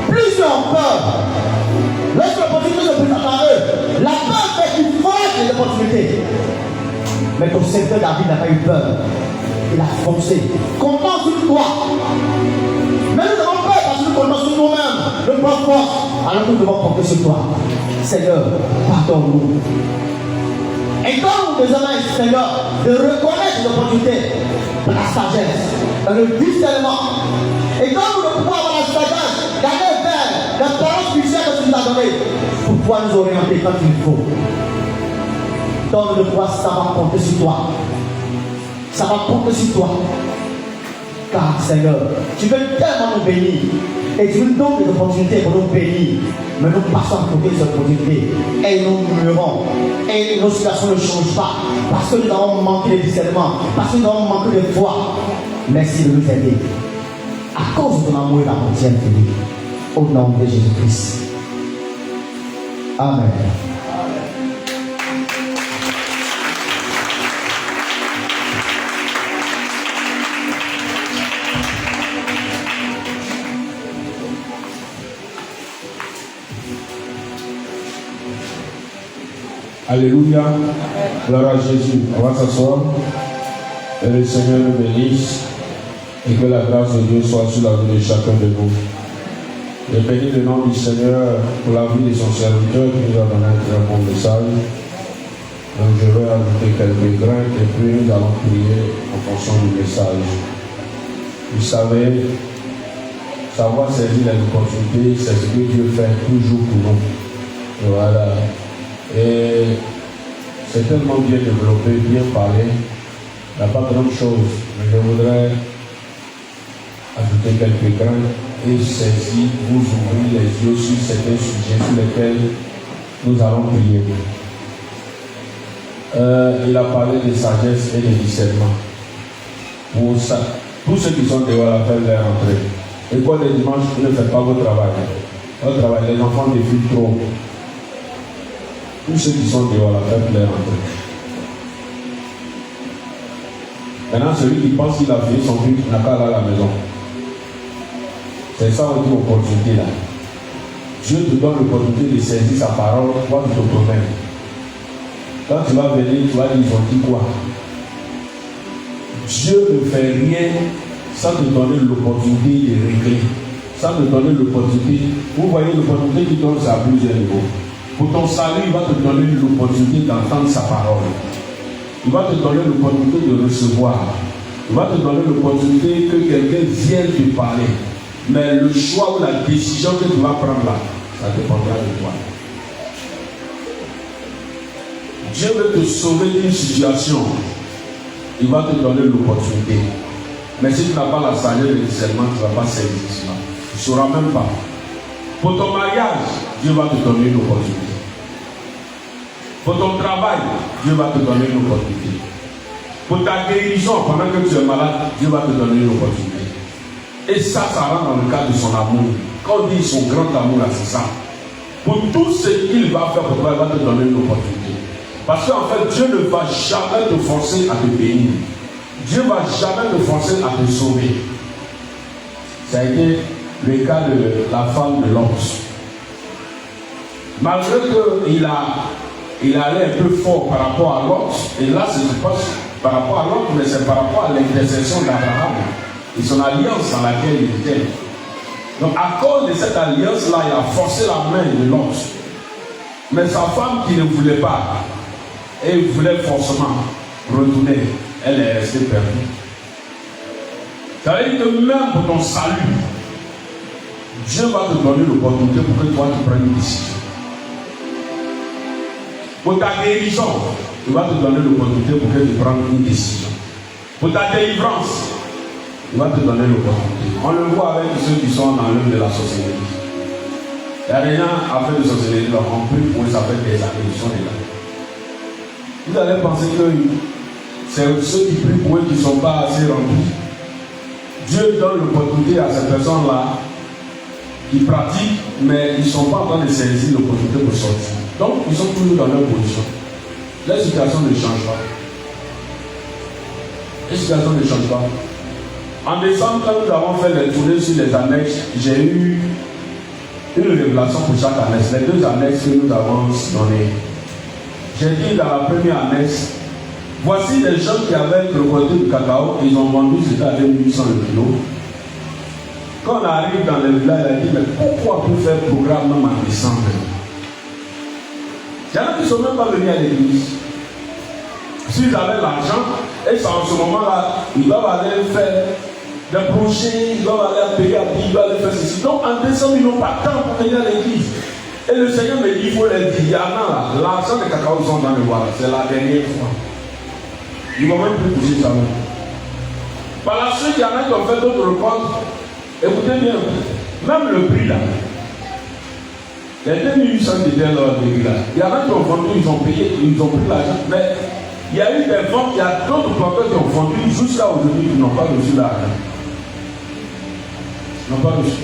Plusieurs ont peur. Lorsque l'opportunité se présente à eux, la peur fait qu'ils frottent les opportunités. Mais ton serviteur David n'a pas eu peur. Il a foncé. Comptant sur toi. Mais nous avons peur parce que nous comptons sur nous-mêmes. Le point fort. Alors nous devons compter sur toi. Seigneur, pardonne-nous. Et donne-nous désormais, Seigneur, de reconnaître l'opportunité par la sagesse, dans le discernement. Et donne-nous de pouvoir avoir la sagesse, d'aller vers la parole spirituelle que tu nous as donnée, pour pouvoir nous orienter quand il faut. Donne-nous de pouvoir savoir compter sur toi. Savoir compter sur toi. Car Seigneur, tu veux tellement nous bénir. Et tu nous donnes des opportunités pour nous bénir. Mais nous passons à côté de ces opportunités. Et nous murmurons. Et nos situations ne changent pas. Parce que nous avons manqué de discernement. Parce que nous avons manqué de foi. Merci de nous aider. À cause de ton amour et de ta bonté, au nom de Jésus-Christ. Amen. Alléluia. Gloire à Jésus. On va s'asseoir. Que le Seigneur nous bénisse et que la grâce de Dieu soit sur la vie de chacun de nous. Je bénis le nom du Seigneur pour la vie de son serviteur qui nous a donné un très bon message. Donc je vais ajouter quelques grains et puis nous allons prier en fonction du message. Vous savez, savoir saisir les opportunités, c'est ce que Dieu fait toujours pour nous. Voilà. Et c'est tellement bien développé, bien parlé. Il n'y a pas grande chose, mais je voudrais ajouter quelques grains et saisir, vous ouvrir les yeux sur certains sujets sur lesquels nous allons prier. Il a parlé de sagesse et de discernement. Pour ça, tous ceux qui sont dehors à faire leur entrée. Et quoi le dimanche, ne faites pas votre travail. Votre travail, les enfants défilent trop. Tous ceux qui sont dehors à faire leur entrée. Maintenant, celui qui pense qu'il a fini son truc n'a qu'à aller à la maison. C'est ça notre opportunité là. Dieu te donne l'opportunité de saisir sa parole, toi tu te promènes. Quand tu vas venir, tu vas dire, ils ont dit quoi? Dieu ne fait rien sans te donner l'opportunité de régler, sans te donner l'opportunité. Vous voyez, l'opportunité qu'il donne, c'est à plusieurs niveaux. Pour ton salut, il va te donner l'opportunité d'entendre sa parole. Il va te donner l'opportunité de recevoir. Il va te donner l'opportunité que quelqu'un vienne te parler. Mais le choix ou la décision que tu vas prendre là, ça dépendra de toi. Dieu veut te sauver d'une situation. Il va te donner l'opportunité. Mais si tu n'as pas la sagesse de discernement, tu ne vas pas saisir cela. Tu ne sauras même pas. Pour ton mariage, Dieu va te donner une opportunité. Pour ton travail, Dieu va te donner une opportunité. Pour ta guérison, pendant que tu es malade, Dieu va te donner une opportunité. Et ça rentre dans le cadre de son amour. Quand on dit son grand amour, là, c'est ça. Pour tout ce qu'il va faire pour toi, il va te donner une opportunité. Parce qu'en fait, Dieu ne va jamais te forcer à te bénir. Dieu ne va jamais te forcer à te sauver. Ça a été le cas de la femme de Lot. Malgré qu'il allait un peu fort par rapport à Lot, et là, ce n'est pas par rapport à Lot, mais c'est par rapport à l'intercession d'Abraham et son alliance dans laquelle il était. Donc, à cause de cette alliance-là, il a forcé la main de Lot. Mais sa femme qui ne voulait pas, et voulait forcément retourner, elle est restée perdue. Ça veut dire que même pour ton salut, Dieu va te donner l'opportunité pour que toi tu prennes une décision. Pour ta guérison, il va te donner l'opportunité pour que tu prennes une décision. Pour ta délivrance, il va te donner l'opportunité. On le voit avec ceux qui sont dans l'œuvre de la sorcellerie. Il n'y a rien à faire de sorcellerie, on prie pour eux, ça fait des années, ils sont là. Vous allez penser que c'est ceux qui prient pour eux qui ne sont pas assez remplis. Dieu donne l'opportunité à ces personnes-là qui pratiquent, mais ils ne sont pas en train de saisir l'opportunité pour sortir. Donc, ils sont toujours dans leur position. La situation ne change pas. La situation ne change pas. En décembre, quand nous avons fait les tournées sur les annexes, j'ai eu une révélation pour chaque annexe. Les deux annexes que nous avons données. J'ai dit dans la première annexe, voici des gens qui avaient récolté du cacao, ils ont vendu, c'était à 2800 le kilo. Quand on arrive dans le village, il a dit, mais pourquoi on peut faire programme même en décembre? Il y en a qui ne sont même pas venus à l'église. S'ils avaient l'argent, et en ce moment-là, ils doivent aller faire des projets, ils doivent aller payer à Bible, ils doivent aller faire ceci. Donc en décembre, ils n'ont pas de temps pour venir à l'église. Et le Seigneur me dit, il faut leur dire, il y en a là, l'argent de cacao sont dans le voilà, c'est la dernière fois. Ils ne vont même plus toucher ça. Par la suite, il y en a qui ont fait d'autres records. Écoutez bien, même le prix là, les 2800 qui étaient là, il y en a qui ont vendu, ils ont payé, ils ont pris l'argent, mais il y a eu des ventes, il y a d'autres planteurs qui ont vendu jusqu'à aujourd'hui qui n'ont pas reçu l'argent. Ils n'ont pas reçu.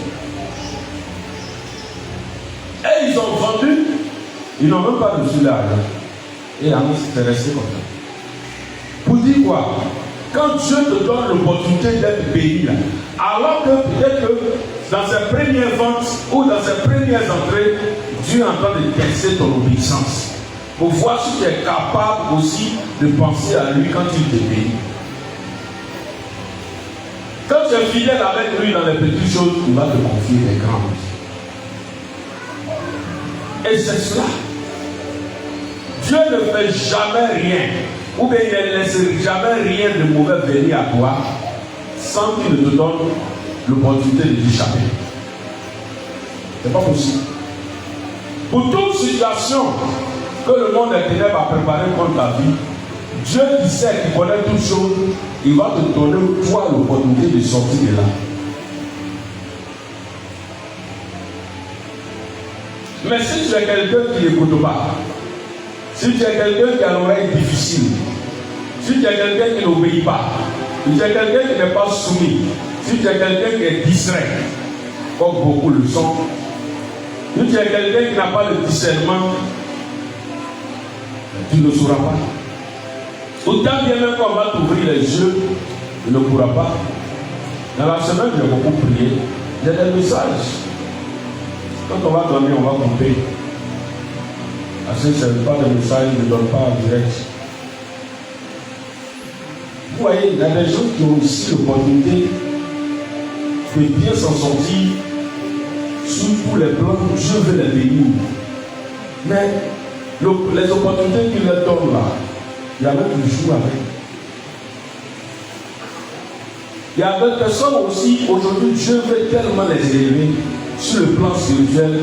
Et ils ont vendu, ils n'ont même pas reçu l'argent. Et alors, c'est resté comme ça. Pour dire quoi? Quand Dieu te donne l'opportunité d'être béni, là, alors que peut-être que dans ses premières ventes ou dans ses premières entrées, Dieu est en train de tester ton obéissance. Pour voir si tu es capable aussi de penser à lui quand il te bénit. Quand tu es fidèle avec lui dans les petites choses, il va te confier les grandes. Et c'est cela. Dieu ne fait jamais rien, ou bien il ne laisse jamais rien de mauvais venir à toi sans qu'il ne te donne l'opportunité de l'échapper. C'est pas possible. Pour toute situation que le monde des ténèbres a préparée contre ta vie, Dieu qui sait, qui connaît toutes choses, il va te donner toi l'opportunité de sortir de là. Mais si tu es quelqu'un qui n'écoute pas, si tu es quelqu'un qui a l'oreille difficile, si tu es quelqu'un qui n'obéit pas, si tu es quelqu'un qui n'est pas soumis, si tu es quelqu'un qui est distrait, comme beaucoup le sont, si tu es quelqu'un qui n'a pas de discernement, tu ne sauras pas. Autant bien même qu'on va t'ouvrir les yeux, tu ne pourras pas. Dans la semaine, j'ai beaucoup prié. J'ai des messages. Quand on va dormir, on va couper. Parce que ce n'est pas des messages, je ne donne pas en direct. Vous voyez, il y a des gens qui ont aussi l'opportunité de bien s'en sortir sur tous les plans. Dieu veut les bénir. Mais les opportunités qu'il leur donne là, il y a même qui jouent avec. Il y a d'autres personnes aussi, aujourd'hui, Dieu veut tellement les élever sur le plan spirituel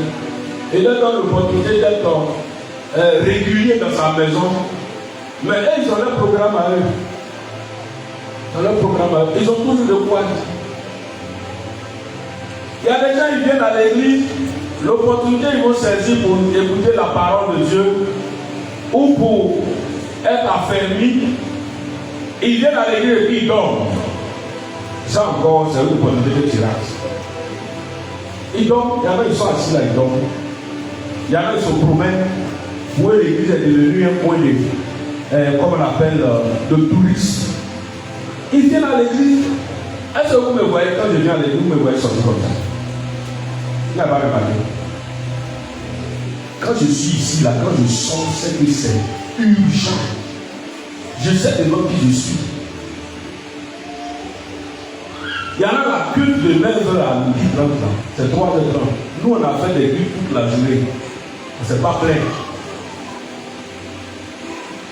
et leur donne l'opportunité d'être réguliers dans sa maison. Mais eux, ils ont leur programme à eux. Ils ont toujours de quoi. Il y a des gens qui viennent à l'église, l'opportunité, ils vont saisir pour écouter la parole de Dieu ou pour être affermis. Ils viennent à l'église et puis ils dorment. Ça encore, c'est une opportunité de tirage. Ils dorment, il y en a qui sont assis là, ils dorment. Il y en a qui se promènent. Où l'église est devenue un point de, comme on appelle, de touristes. Ils viennent à l'église. Est-ce que vous me voyez, quand je viens à l'église, vous me voyez sortir comme ça? Il n'y a pas remarqué. Quand je suis ici, là, quand je sens, c'est que c'est urgent. Je sais de l'homme qui je suis. Il y en a la culte de 9h à midi 30 ans. C'est 3h30. Nous, on a fait des cultes toute la journée. C'est pas plein.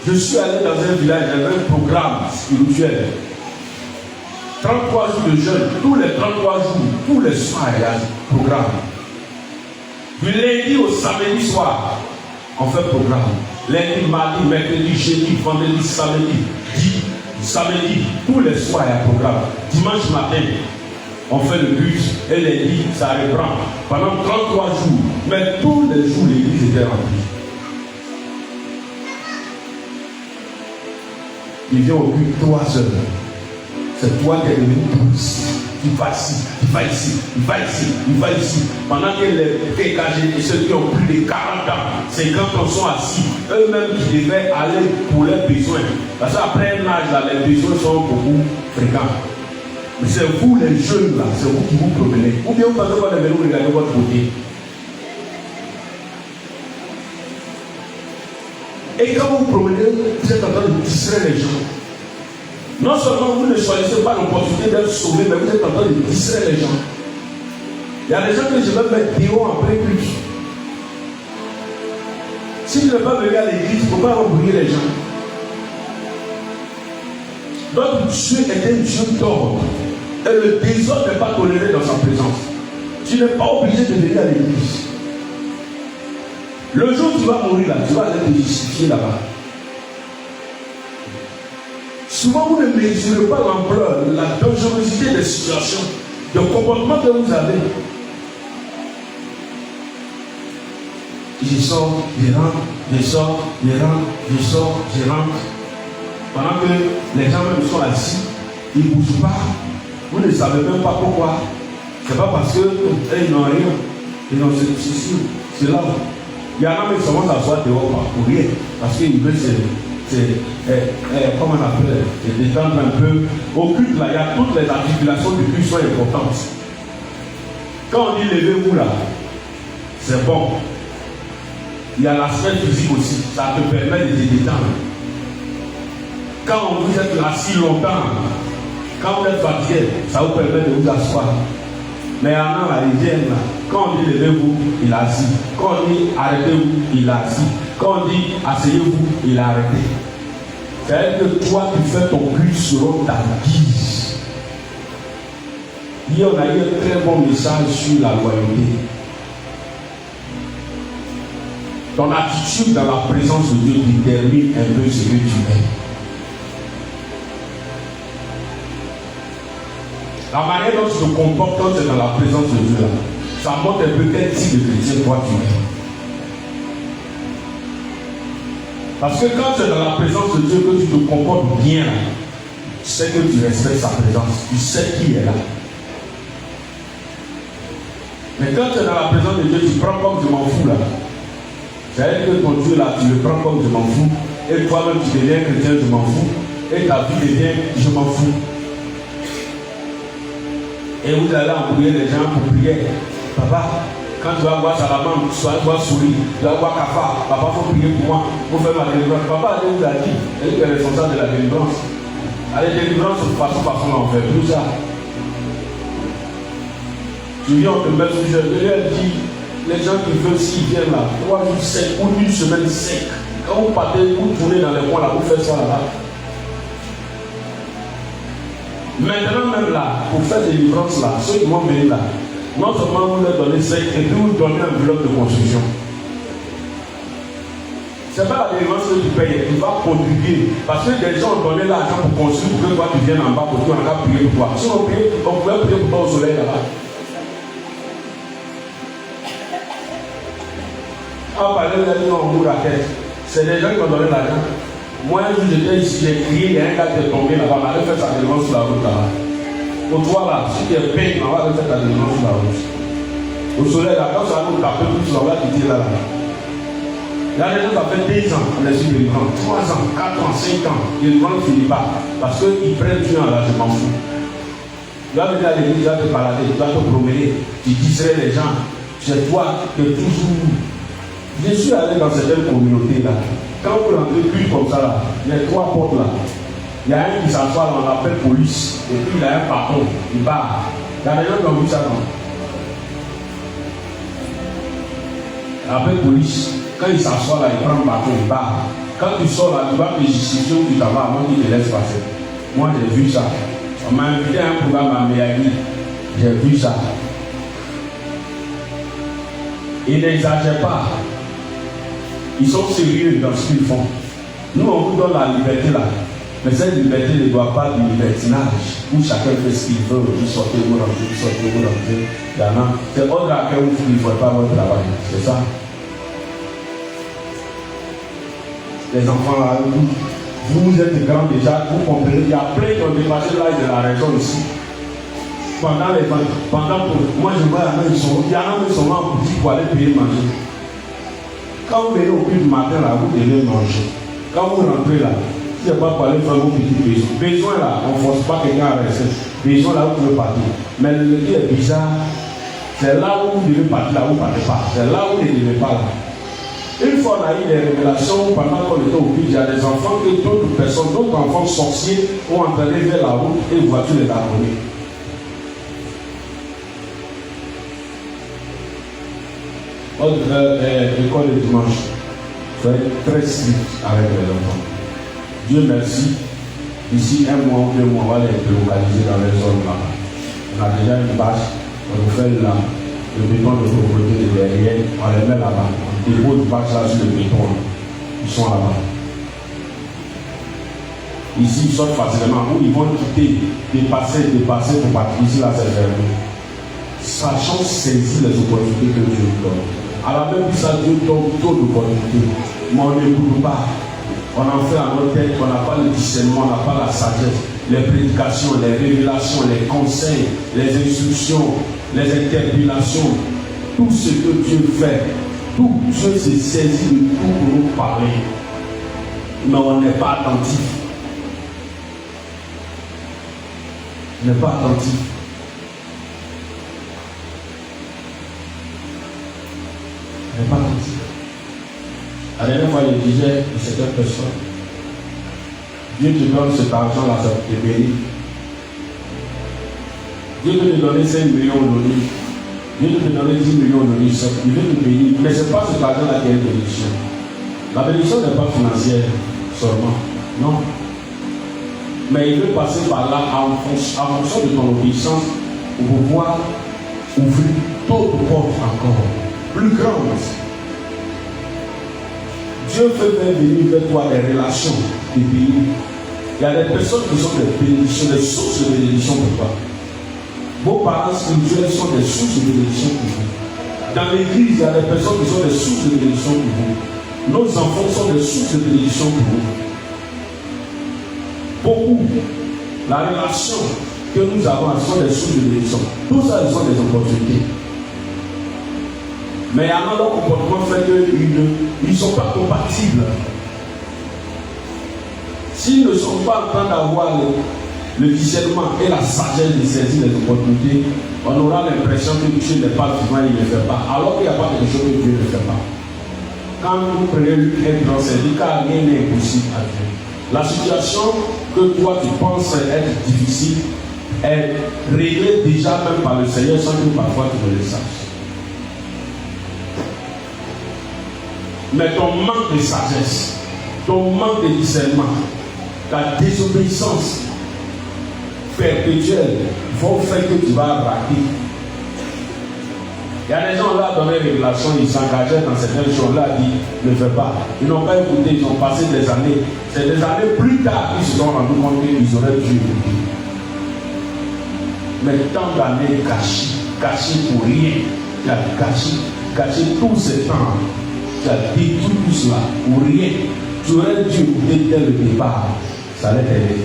Je suis allé dans un village, il y avait un programme spirituel. 33 jours de jeûne, tous les 33 jours, tous les soirs, il y a un programme. Du lundi au samedi soir, on fait programme. Lundi, mardi, mercredi, jeudi, vendredi, samedi, tous les soirs, il y a un programme. Dimanche matin, on fait le but et lundi, ça reprend. Pendant 33 jours, mais tous les jours, l'église était remplie. Il vient au but 3 heures. C'est toi qui es devenu touriste. Tu vas ici, tu vas ici, tu vas ici, tu vas ici. Pendant que les dégagés et ceux qui ont plus de 40 ans, 50 ans sont assis, eux-mêmes qui devaient aller pour leurs besoins. Parce qu'après un âge, là, les besoins sont beaucoup fréquents. Mais c'est vous les jeunes là, c'est vous qui vous promenez. Ou bien vous pensez que vous allez venir regarder votre côté. Et quand vous promenez, vous êtes en train de distraire les gens. Non seulement vous ne choisissez pas l'opportunité d'être sauvé, mais vous êtes en train de distraire les gens. Il y a des gens que je vais mettre dehors après plus. Si tu ne veux pas venir à l'église, il ne faut pas embrouiller les gens. Notre Dieu est un Dieu d'ordre. Et le désordre n'est pas toléré dans sa présence. Tu n'es pas obligé de venir à l'église. Le jour où tu vas mourir là, tu vas aller te justifier là-bas. Souvent, vous ne mesurez pas l'ampleur, la dangerosité des situations, des comportements que vous avez. Je sors, je rentre, je sors, je rentre, je sors, je rentre. Pendant que les gens même sont assis, ils ne bougent pas. Vous ne savez même pas pourquoi. Ce n'est pas parce qu'ils n'ont rien. Ils n'ont ceci, c'est là. Il y en a qui commencent à s'asseoir dehors pour rien. Parce qu'ils veulent comment on appelle, se détendre un peu. Au culte, là, il y a toutes les articulations du culte sont importantes. Quand on dit levez-vous là, c'est bon. Il y a l'aspect physique aussi. Ça te permet de te détendre. Quand vous êtes assis longtemps, quand vous êtes fatigué, ça vous permet de vous asseoir. Mais il y en a là, ils viennent là. Quand on dit levez-vous, il est assis. Quand on dit arrêtez-vous, il est assis. Quand on dit asseyez-vous, il est arrêté. C'est-à-dire que toi, tu fais ton culte selon ta guise. Hier, on a eu un très bon message sur la loyauté. Ton attitude dans la présence de Dieu détermine un peu ce que tu es. La manière dont tu te comportes quand tu es dans la présence de Dieu, là, ça montre un peu quel type de chrétien toi tu es. Parce que quand tu es dans la présence de Dieu, que tu te comportes bien, tu sais que tu respectes sa présence, tu sais qui est là. Mais quand tu es dans la présence de Dieu, tu prends comme je m'en fous là. C'est-à-dire que ton Dieu là, tu le prends comme je m'en fous. Et toi-même tu deviens chrétien, je m'en fous. Et ta vie devient je m'en fous. Et vous allez embrouiller les gens pour prier. Papa, quand tu vas voir Salamandre, tu vas voir Souris, tu vas voir Kafa. Papa, il faut prier pour moi, pour faire ma délivrance. Papa, elle vous a dit, elle est responsable de la délivrance. Allez, délivrance, de façon, on fait plus ça. Tu viens, on te met sous le jeu. Elle dit, les gens qui veulent, s'ils viennent là, 3 jours secs ou une semaine sec. Quand vous partez, vous tournez dans les mois là, vous faites ça là. Maintenant même là, pour faire des livrances là, ceux qui vont venir là, non seulement vous leur donnez 5 et puis vous donnez un enveloppe de construction. C'est pas la délivrance que tu payes, tu vas contribuer. Parce que des gens ont donné l'argent pour construire pour que toi tu viennes en bas pour que tu en prier pour toi. Si on pouvait prier pour toi au soleil là-bas. On parlait de non, on roule la tête. C'est des gens qui ont donné l'argent. Moi, un jour j'étais ici, j'ai crié, il y a un gars qui est tombé là-bas, on allait faire sa délivrance sur la route là-bas. Au toit là, si tu es payé, on va aller faire ta délivrance sur la route. Au soleil là, quand ça va nous taper plus, on va quitter là. Il y a des gens qui ont fait 10 ans, on est sur les grands, 3 ans, 4 ans, 5 ans, ils ne finissent pas. Parce qu'ils prennent du temps là, je m'en fous. Tu vas venir à l'église, tu vas te balader, tu vas te promener, tu distrais les gens. C'est toi qui es toujours. Je suis allé dans certaines communautés là. Quand vous rentrez plus comme ça là, il y a 3 portes là. Il y a un qui s'assoit là, on l'appelle police. Et puis il a un patron, il barre. Il y a des gens qui ont vu ça non. Il appelle police. Quand il s'assoit là, il prend le bâton, il barre. Quand tu sors là, tu vas te justifier où tu t'en vas avant qu'il te laisse passer. Moi j'ai vu ça. On m'a invité à un programme à Miami. J'ai vu ça. Ils n'exagèrent pas. Ils sont sérieux dans ce qu'ils font. Nous, on vous donne la liberté là. Mais cette liberté ne doit pas du libertinage où chacun fait ce qu'il veut. Vous sortez, vous rentrez, vous sortez, vous rentrez. Il y en a. C'est ordre à laquelle vous ne faites pas votre travail. C'est ça. Les enfants là, vous êtes grands déjà, vous comprenez. Il y a plein qui ont dépassé l'âge de la raison ici. Moi je vois, il y en a qui sont là en boutique pour aller payer manger. Quand vous venez au plus du matin là, vous devez manger. Quand vous rentrez là, si c'est pas pour aller faire vos petits besoins. Besoin là, on ne force pas quelqu'un à rester. Besoin là, vous pouvez partir. Mais le qui est bizarre, c'est là où vous devez partir, là où vous ne partez pas. C'est là où vous ne devez pas là. Une fois on a eu des révélations pendant qu'on était au pays, il y a des enfants que d'autres personnes, d'autres enfants sorciers ont entraîné vers la route et une voiture les a volés. École de dimanche, soyez très strict avec les enfants. Dieu merci, ici 1 mois ou 2 mois, on va les délocaliser dans les zones là. On a déjà une bâche, on nous fait là, le béton de propreté de derrière, on les met là-bas. On dépose une bâche là sur le béton, ils sont là-bas. Ici, ils sortent facilement, où ils vont quitter, dépasser pour partir. Ici, là, c'est fermé. Sachant saisir les opportunités que Dieu nous donne. À la même place, Dieu donne trop d'opportunités. Mais on n'écoute pas. On en fait à notre tête, on n'a pas le discernement, on n'a pas la sagesse. Les prédications, les révélations, les conseils, les instructions, les interpellations, tout ce que Dieu fait, tout Dieu se saisit de tout pour nous parler. Mais on n'est pas attentif. On n'est pas attentif. On n'est pas attentif. La dernière fois, je disais à certaines personnes, Dieu te donne cet argent-là, ça te bénit. Dieu peut te donner 5 millions aujourd'hui. Dieu peut te donner 10 millions aujourd'hui. Il veut te bénir. Mais ce n'est pas cet argent-là qui est une bénédiction. La bénédiction n'est pas financière seulement. Non. Mais il veut passer par là en fonction de ton obéissance pour pouvoir ouvrir d'autres portes encore, plus grandes. Dieu fait venir vers toi des relations, des pays. Il y a des personnes qui sont des bénédictions, des sources de bénédiction pour toi. Vos parents spirituels sont des sources de bénédiction pour vous. Dans l'église, il y a des personnes qui sont des sources de bénédiction pour vous. Nos enfants sont des sources de bénédiction pour vous. Beaucoup. La relation que nous avons sont des sources de bénédiction. Tout ça, ce sont des opportunités. Mais il y a un autre comportement fait qu'ils ne sont pas compatibles. S'ils ne sont pas en train d'avoir le discernement et la sagesse de saisir les opportunités, on aura l'impression que Dieu n'est pas vivant, il ne le fait pas. Alors qu'il n'y a pas quelque chose que Dieu ne fait pas. Quand vous prenez un grand syndicat, rien n'est impossible à Dieu. La situation que toi tu penses être difficile est réglée déjà même par le Seigneur sans que parfois tu ne le saches. Mais ton manque de sagesse, ton manque de discernement, ta désobéissance perpétuelle vont faire que tu vas rater. Il y a des gens là dans les révélations, ils s'engageaient dans certaines choses là, dit ne fais pas. Ils n'ont pas écouté, ils ont passé des années. C'est des années plus tard qu'ils se sont rendus compte qu'ils auraient dû écouter. Mais tant d'années cachées pour rien, tu as caché tous ces temps, tu as détruit tout cela pour rien. Tu aurais dû écouter dès le départ, ça allait t'aider.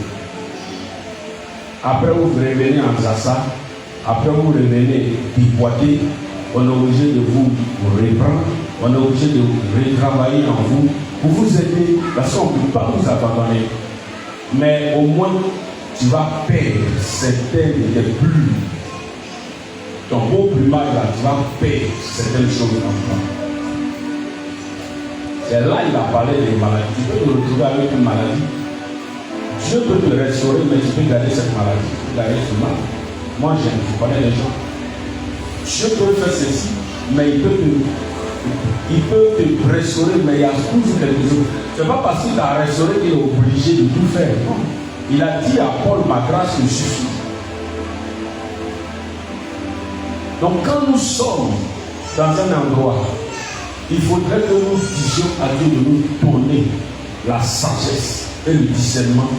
Après vous revenez en Zassa, après vous revenez déboîter, on est obligé de vous reprendre, on est obligé de retravailler en vous pour vous aider, parce qu'on ne peut pas vous abandonner. Mais au moins, tu vas perdre certaines des plumes. Ton beau plumage là, tu vas perdre certaines choses en toi. C'est là il a parlé des maladies. Tu peux te retrouver avec une maladie. Dieu peut te restaurer, mais tu peux garder cette maladie. Tu peux garder ce mal. Moi, je connais les gens. Dieu peut faire ceci, mais il peut te restaurer, mais il y a toujours quelque chose. Ce n'est pas parce qu'il t'a restauré qu'il est obligé de tout faire. Non. Il a dit à Paul, ma grâce me suffit. Donc quand nous sommes dans un endroit, il faudrait que nous disions à Dieu de nous donner la sagesse et le discernement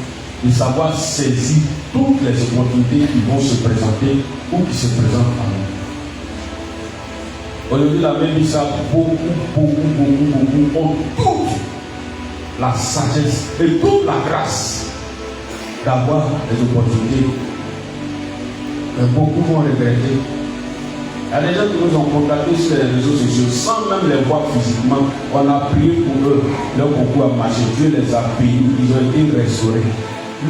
de savoir saisir toutes les opportunités qui vont se présenter ou qui se présentent à nous. Aujourd'hui, la même dit ça, beaucoup, on toute la sagesse et toute la grâce d'avoir des opportunités. Mais beaucoup vont regretter. Il y a des gens qui nous ont contactés sur les réseaux sociaux sans même les voir physiquement. On a prié pour eux, leur beaucoup a marché. Dieu les a payés, ils ont été restaurés.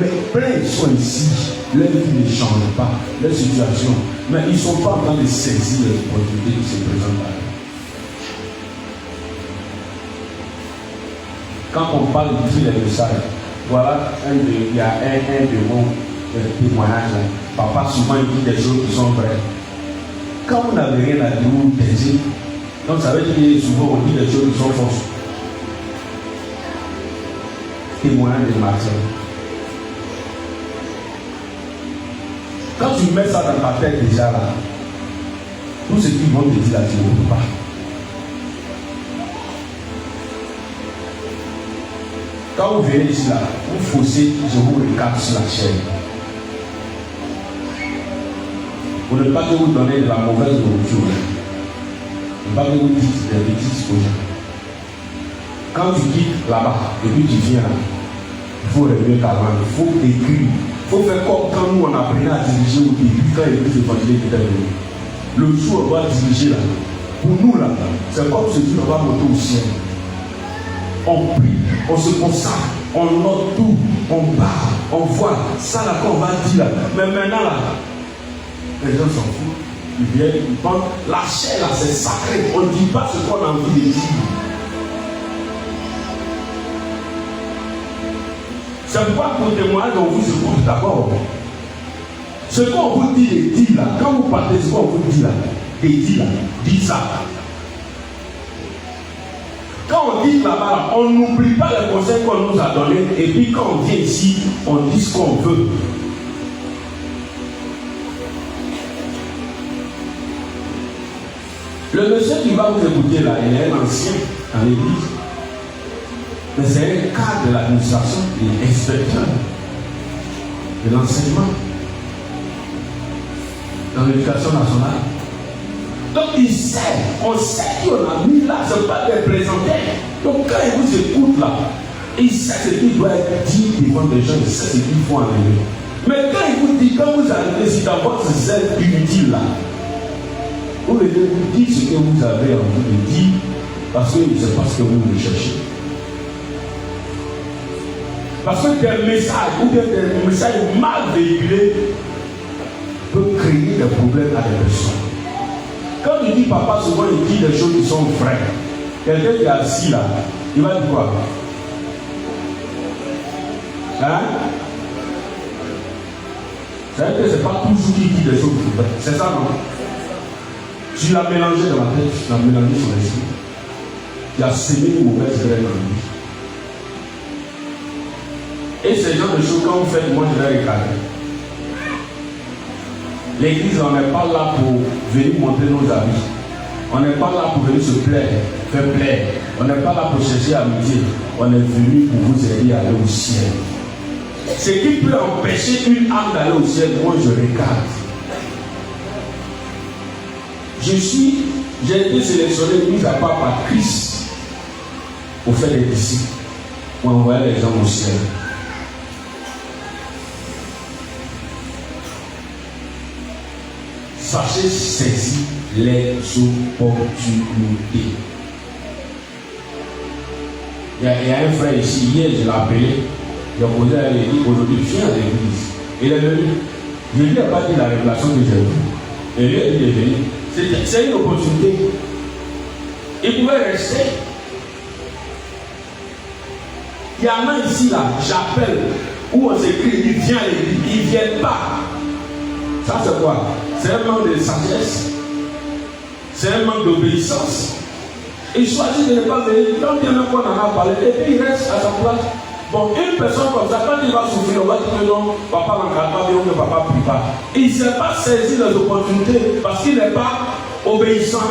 Mais plein sont ici, leur vie ne change pas, leur situation. Mais ils ne sont pas en train de saisir les opportunités qui se présentent à eux. Quand on parle du message, voilà, il y a un de vos témoignages. Papa souvent il dit des choses qui sont vraies. Quand vous n'avez rien à dire, vous taisez. Donc ça veut dire que souvent on dit des choses qui sont fausses. Témoignage de Martin. Quand tu mets ça dans ta tête déjà là, tout ce qu'ils vont te dire là, tu ne peux pas. Quand vous venez ici là, vous faussez, je vous regarde sur la chaîne. Pour ne pas que vous donnez de la mauvaise nourriture. Pour ne pas que vous dites des bêtises aux gens. Quand tu quittes là-bas et puis tu viens là, il faut revenir ta langue, il faut écrire. Il faut faire comme quand nous on apprenait à diriger au début, quand il y a des évangélistes qui étaient venus. Le jour on va diriger là. Pour nous là, c'est comme ce jour on va monter au ciel. On prie, on se concentre, on note tout, on parle, on voit. Ça là qu'on va dire là. Mais maintenant là, les gens s'en foutent. Ils viennent, ils pensent, la chair là c'est sacré. On ne dit pas ce qu'on a envie de dire. C'est pas pour témoigner qu'on vous écoute d'abord. Ce qu'on vous dit et dit là, quand vous partez, ce qu'on vous dit là, et dit là, dit ça. Quand on dit là-bas, on n'oublie pas les conseils qu'on nous a donnés, et puis quand on vient ici, on dit ce qu'on veut. Le monsieur qui va vous écouter là, il est un ancien dans l'église. Mais c'est un cadre de l'administration, il est inspecteur de l'enseignement dans l'éducation nationale. Donc il sait, on sait qu'on a mis là, ce n'est pas des présentaires. Donc quand il vous écoute là, il sait ce qu'il doit être dit devant des gens, il sait ce qu'il faut enlever. Mais quand il vous dit, quand vous arrivez ici dans votre zèle inutile là, vous devez vous dire ce que vous avez envie de dire, parce que c'est pas ce que vous recherchez. Parce que des messages ou bien des messages mal véhiculés peuvent créer des problèmes à des personnes. Quand il dit papa, souvent il dit des choses qui sont vraies. Quelqu'un qui est assis là, il va dire quoi? Hein? C'est-à-dire que ce n'est pas toujours qui dit des choses vraies. C'est ça, non? Tu l'as mélangé dans la tête, tu l'as mélangé sur l'esprit. Tu as semé une mauvaise graine dans lui. Et ces gens de choses, quand vous faites, moi je vais regarder. L'église, on n'est pas là pour venir montrer nos amis. On n'est pas là pour venir se plaire, faire plaire. On n'est pas là pour chercher amitié. On est venu pour vous aider à aller au ciel. Ce qui peut empêcher une âme d'aller au ciel, moi je regarde. J'ai été sélectionné, mis à part par Christ, pour faire des disciples, pour envoyer les gens au ciel. Sachez saisir les opportunités. Il y a un frère ici, hier je l'ai appelé, il a posé à l'église, aujourd'hui viens à l'église. Il est venu. Je lui ai pas dit la révélation que j'ai vue. Et lui a dit de venir. C'est une opportunité. Il pouvait rester. Il y en a ici là, j'appelle, où on s'écrit, il vient à l'église, il ne vient pas. Ça c'est quoi? C'est un manque de sagesse. C'est un manque d'obéissance. Il choisit de ne pas venir. Quand il y en a qu'on en a parlé, et puis il reste à sa place. Bon, une personne comme ça, quand il va souffrir, on va dire que non, papa n'encadre pas bien, que papa ne prie pas. Il ne sait pas saisir les opportunités parce qu'il n'est pas obéissant.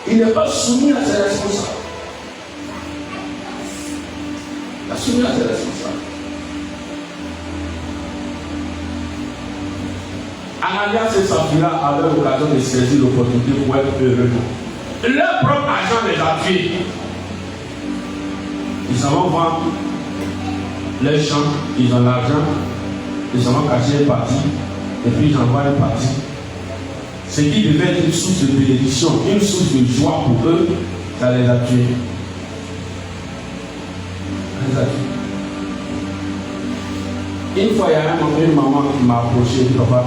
Il n'est pas soumis à ses responsables. Il est soumis à ses responsables. Ananias et Saphira avaient l'occasion de saisir l'opportunité pour être heureux. Leur propre argent les a tués. Ils s'en vont vendre les champs, ils ont l'argent, ils s'en vont cacher une partie, et puis ils envoient une partie. Ce qui devait être une source de bénédiction, une source de joie pour eux, ça les a tués. Ça les a tués. Une fois, il y a une maman qui m'a approché et dit, papa,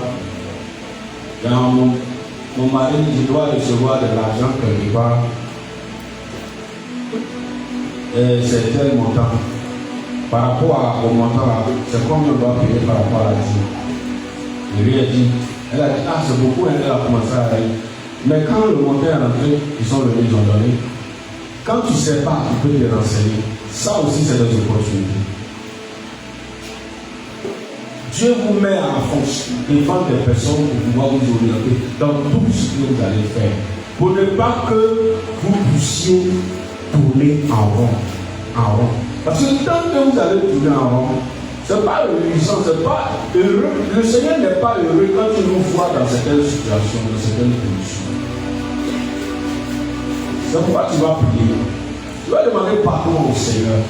mon mari, je dois recevoir de l'argent quelque part. C'est tel montant. Par rapport au montant là, c'est combien on doit payer par rapport à la dîme. Je lui ai dit, elle a dit, ah c'est beaucoup, elle a commencé à aller. Mais quand le montant est rentré, ils ont venus, ils ont donné. Quand tu ne sais pas, tu peux te renseigner. Ça aussi, c'est des opportunités. Dieu vous met en fonction devant des personnes pour pouvoir vous orienter dans tout ce que vous allez faire. Pour ne pas que vous puissiez tourner en rond. Parce que tant que vous allez tourner en rond, ce n'est pas réjouissant, ce n'est pas heureux. Le Seigneur n'est pas heureux quand il nous voit dans certaines situations, dans certaines conditions. C'est pourquoi tu vas prier. Tu vas demander pardon au Seigneur.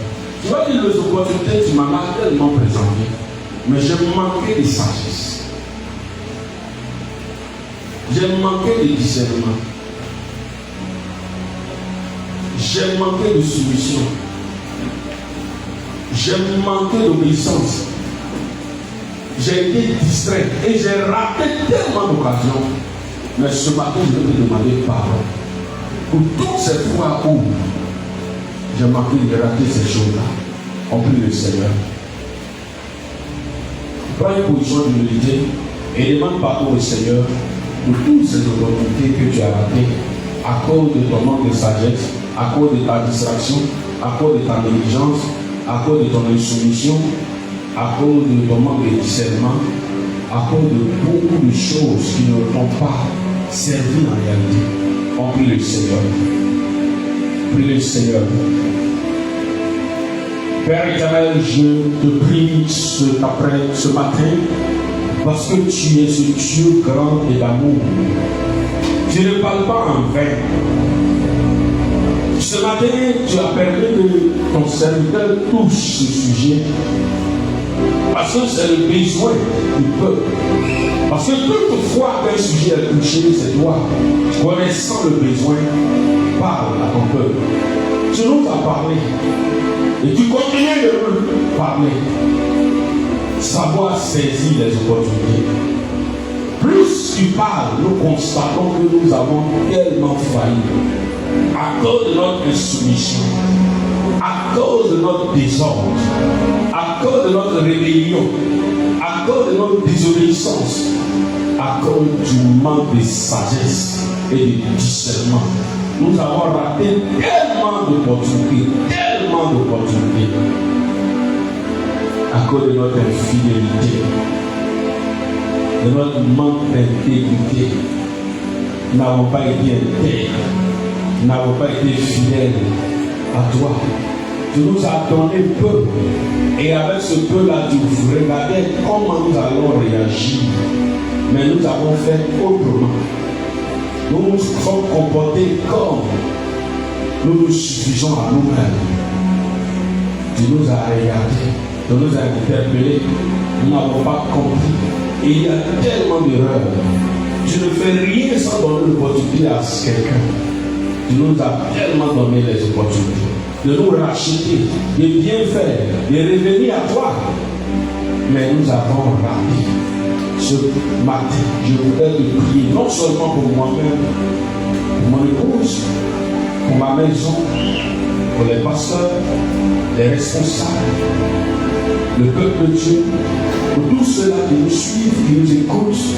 Tu vas dire les opportunités, tu m'en as tellement présenté. Mais j'ai manqué de sagesse. J'ai manqué de discernement. J'ai manqué de soumission. J'ai manqué d'obéissance. J'ai été distrait et j'ai raté tellement d'occasions. Mais ce matin, je vais te demander pardon pour toutes ces fois où j'ai manqué de rater ces choses-là. On prie le Seigneur. Prends une position d'humilité et demande pardon au Seigneur pour toutes ces opportunités que tu as ratées à cause de ton manque de sagesse, à cause de ta distraction, à cause de ta négligence, à cause de ton insoumission, à cause de ton manque de discernement, à cause de beaucoup de choses qui ne t'ont pas servi en réalité. On prie le Seigneur. Prie le Seigneur. Père éternel, je te prie ce matin parce que tu es ce Dieu grand et d'amour. Tu ne parles pas en vain. Ce matin, tu as permis que ton serviteur touche ce sujet parce que c'est le besoin du peuple. Parce que toutefois qu'un sujet est touché, c'est toi, connaissant le besoin, parle à ton peuple. Tu nous as parlé. Et tu continues de nous parler. Savoir saisir les opportunités. Plus tu parles, nous constatons que nous avons tellement failli. À cause de notre insoumission, à cause de notre désordre, à cause de notre rébellion, à cause de notre désobéissance, à cause du manque de sagesse et de discernement. Nous avons raté tellement d'opportunités, à cause de notre infidélité. de notre manque d'intégrité. Nous n'avons pas été intègres, nous n'avons pas été fidèles à toi. Tu nous as donné peu, et avec ce peu-là, tu regardais comment nous allons réagir. Mais nous avons fait autrement. Nous nous sommes comportés comme nous nous suffisons à nous-mêmes. Tu nous as regardés, tu nous as interpellés, nous n'avons pas compris. Et il y a tellement d'erreurs. Tu ne fais rien sans donner l'opportunité à quelqu'un. Tu nous as tellement donné les opportunités de nous racheter, de bien faire, de revenir à toi. Mais nous avons raté. Ce matin, je voudrais te prier, non seulement pour moi-même, pour mon épouse, pour ma maison, pour les pasteurs, les responsables, le peuple de Dieu, pour tous ceux-là qui nous suivent, qui nous écoutent.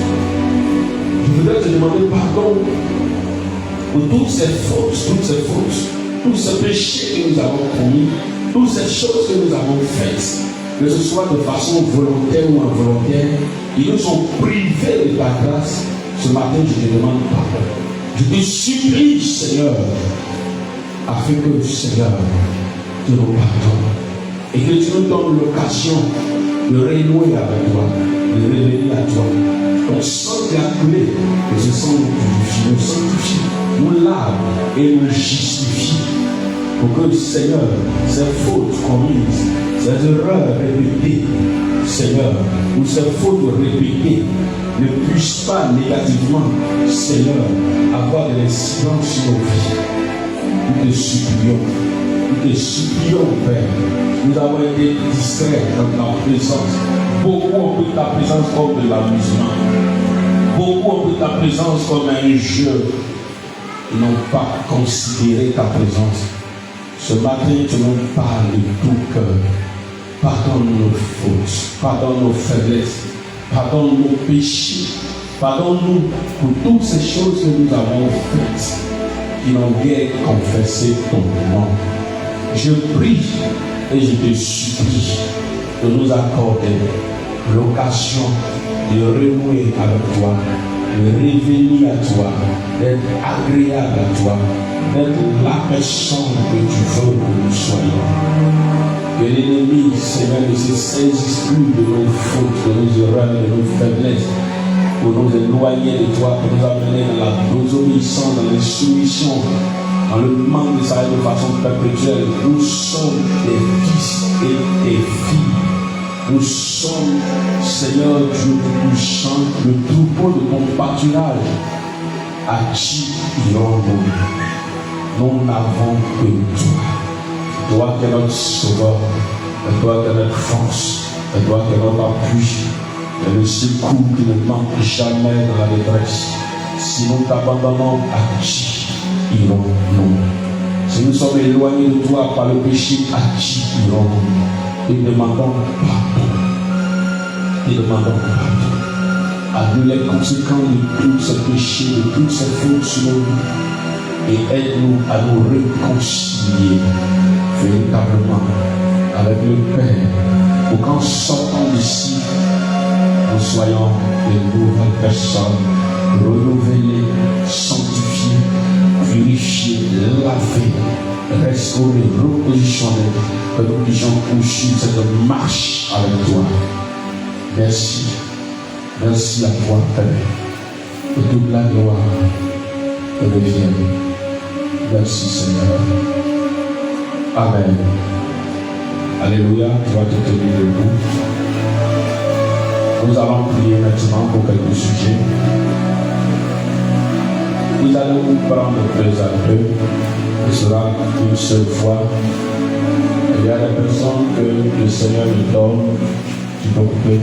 Je voudrais te demander pardon pour toutes ces fautes, tous ces péchés que nous avons commis, toutes ces choses que nous avons faites, que ce soit de façon volontaire ou involontaire, qui nous ont privés de ta grâce. Ce matin, je te demande pardon. Je te supplie, Seigneur, afin que, Seigneur, tu nous pardonnes et que tu nous donnes l'occasion de renouer avec toi, de revenir à toi. Ton sang est appelé, que ce sang nous sanctifie, nous lave et nous justifie. Pour que, Seigneur, ces fautes commises, ces erreurs répétées, Seigneur, ou ces fautes répétées ne puissent pas négativement, Seigneur, avoir de l'incidence sur nos vies. Nous te supplions, Père. Nous avons été distraits dans ta présence. Beaucoup ont pris ta présence comme de l'amusement. Beaucoup ont pris ta présence comme un jeu. Ils n'ont pas considéré ta présence. Ce matin, tu nous parles de tout cœur. Pardonne nos fautes, pardonne nos faiblesses, pardonne nos péchés, pardonne-nous pour toutes ces choses que nous avons faites qui n'ont guère confessé ton nom. Je prie et je te supplie de nous accorder l'occasion de renouer avec toi, de revenir à toi, d'être agréable à toi, d'être la personne que tu veux que nous soyons. Que l'ennemi, Seigneur, ne se saisisse plus de nos fautes, de nos erreurs, de nos faiblesses, pour nous éloigner de toi, pour nous amener dans la désobéissance, dans l'insoumission, dans le manque de salut de façon perpétuelle. Nous sommes des fils et des filles. Nous sommes, Seigneur Dieu puissant, le troupeau de ton pâturage. À qui irons-nous? Nous n'avons que toi. Toi qui es notre sauveur, et toi qui es notre force, et toi qui es notre appui, et le secours qui ne manque jamais dans la détresse. Si nous t'abandonnons, à qui irons-nous? Si nous sommes éloignés de toi par le péché, à qui irons-nous? Et demandons pardon. Et demandons pardon. À nous les conséquences de tous ces péchés, de toutes ces fautes sur nos vies. Et aide-nous à nous réconcilier véritablement avec le Père, pour qu'en sortant d'ici, nous soyons de nouvelles personnes, renouvelées, sanctifiées, purifiées, lavées, restaurées, repositionnées, que nous puissions poursuivre cette marche avec toi. Merci. Merci à toi, Père, que toute la gloire te revienne. Merci, Seigneur. Amen. Alléluia, tu vas te tenir debout. Nous allons prier maintenant pour quelques sujets. Nous allons nous prendre peu à peu. Ce sera une seule fois. Il y a des personnes que le Seigneur nous donne. Tu peux couper.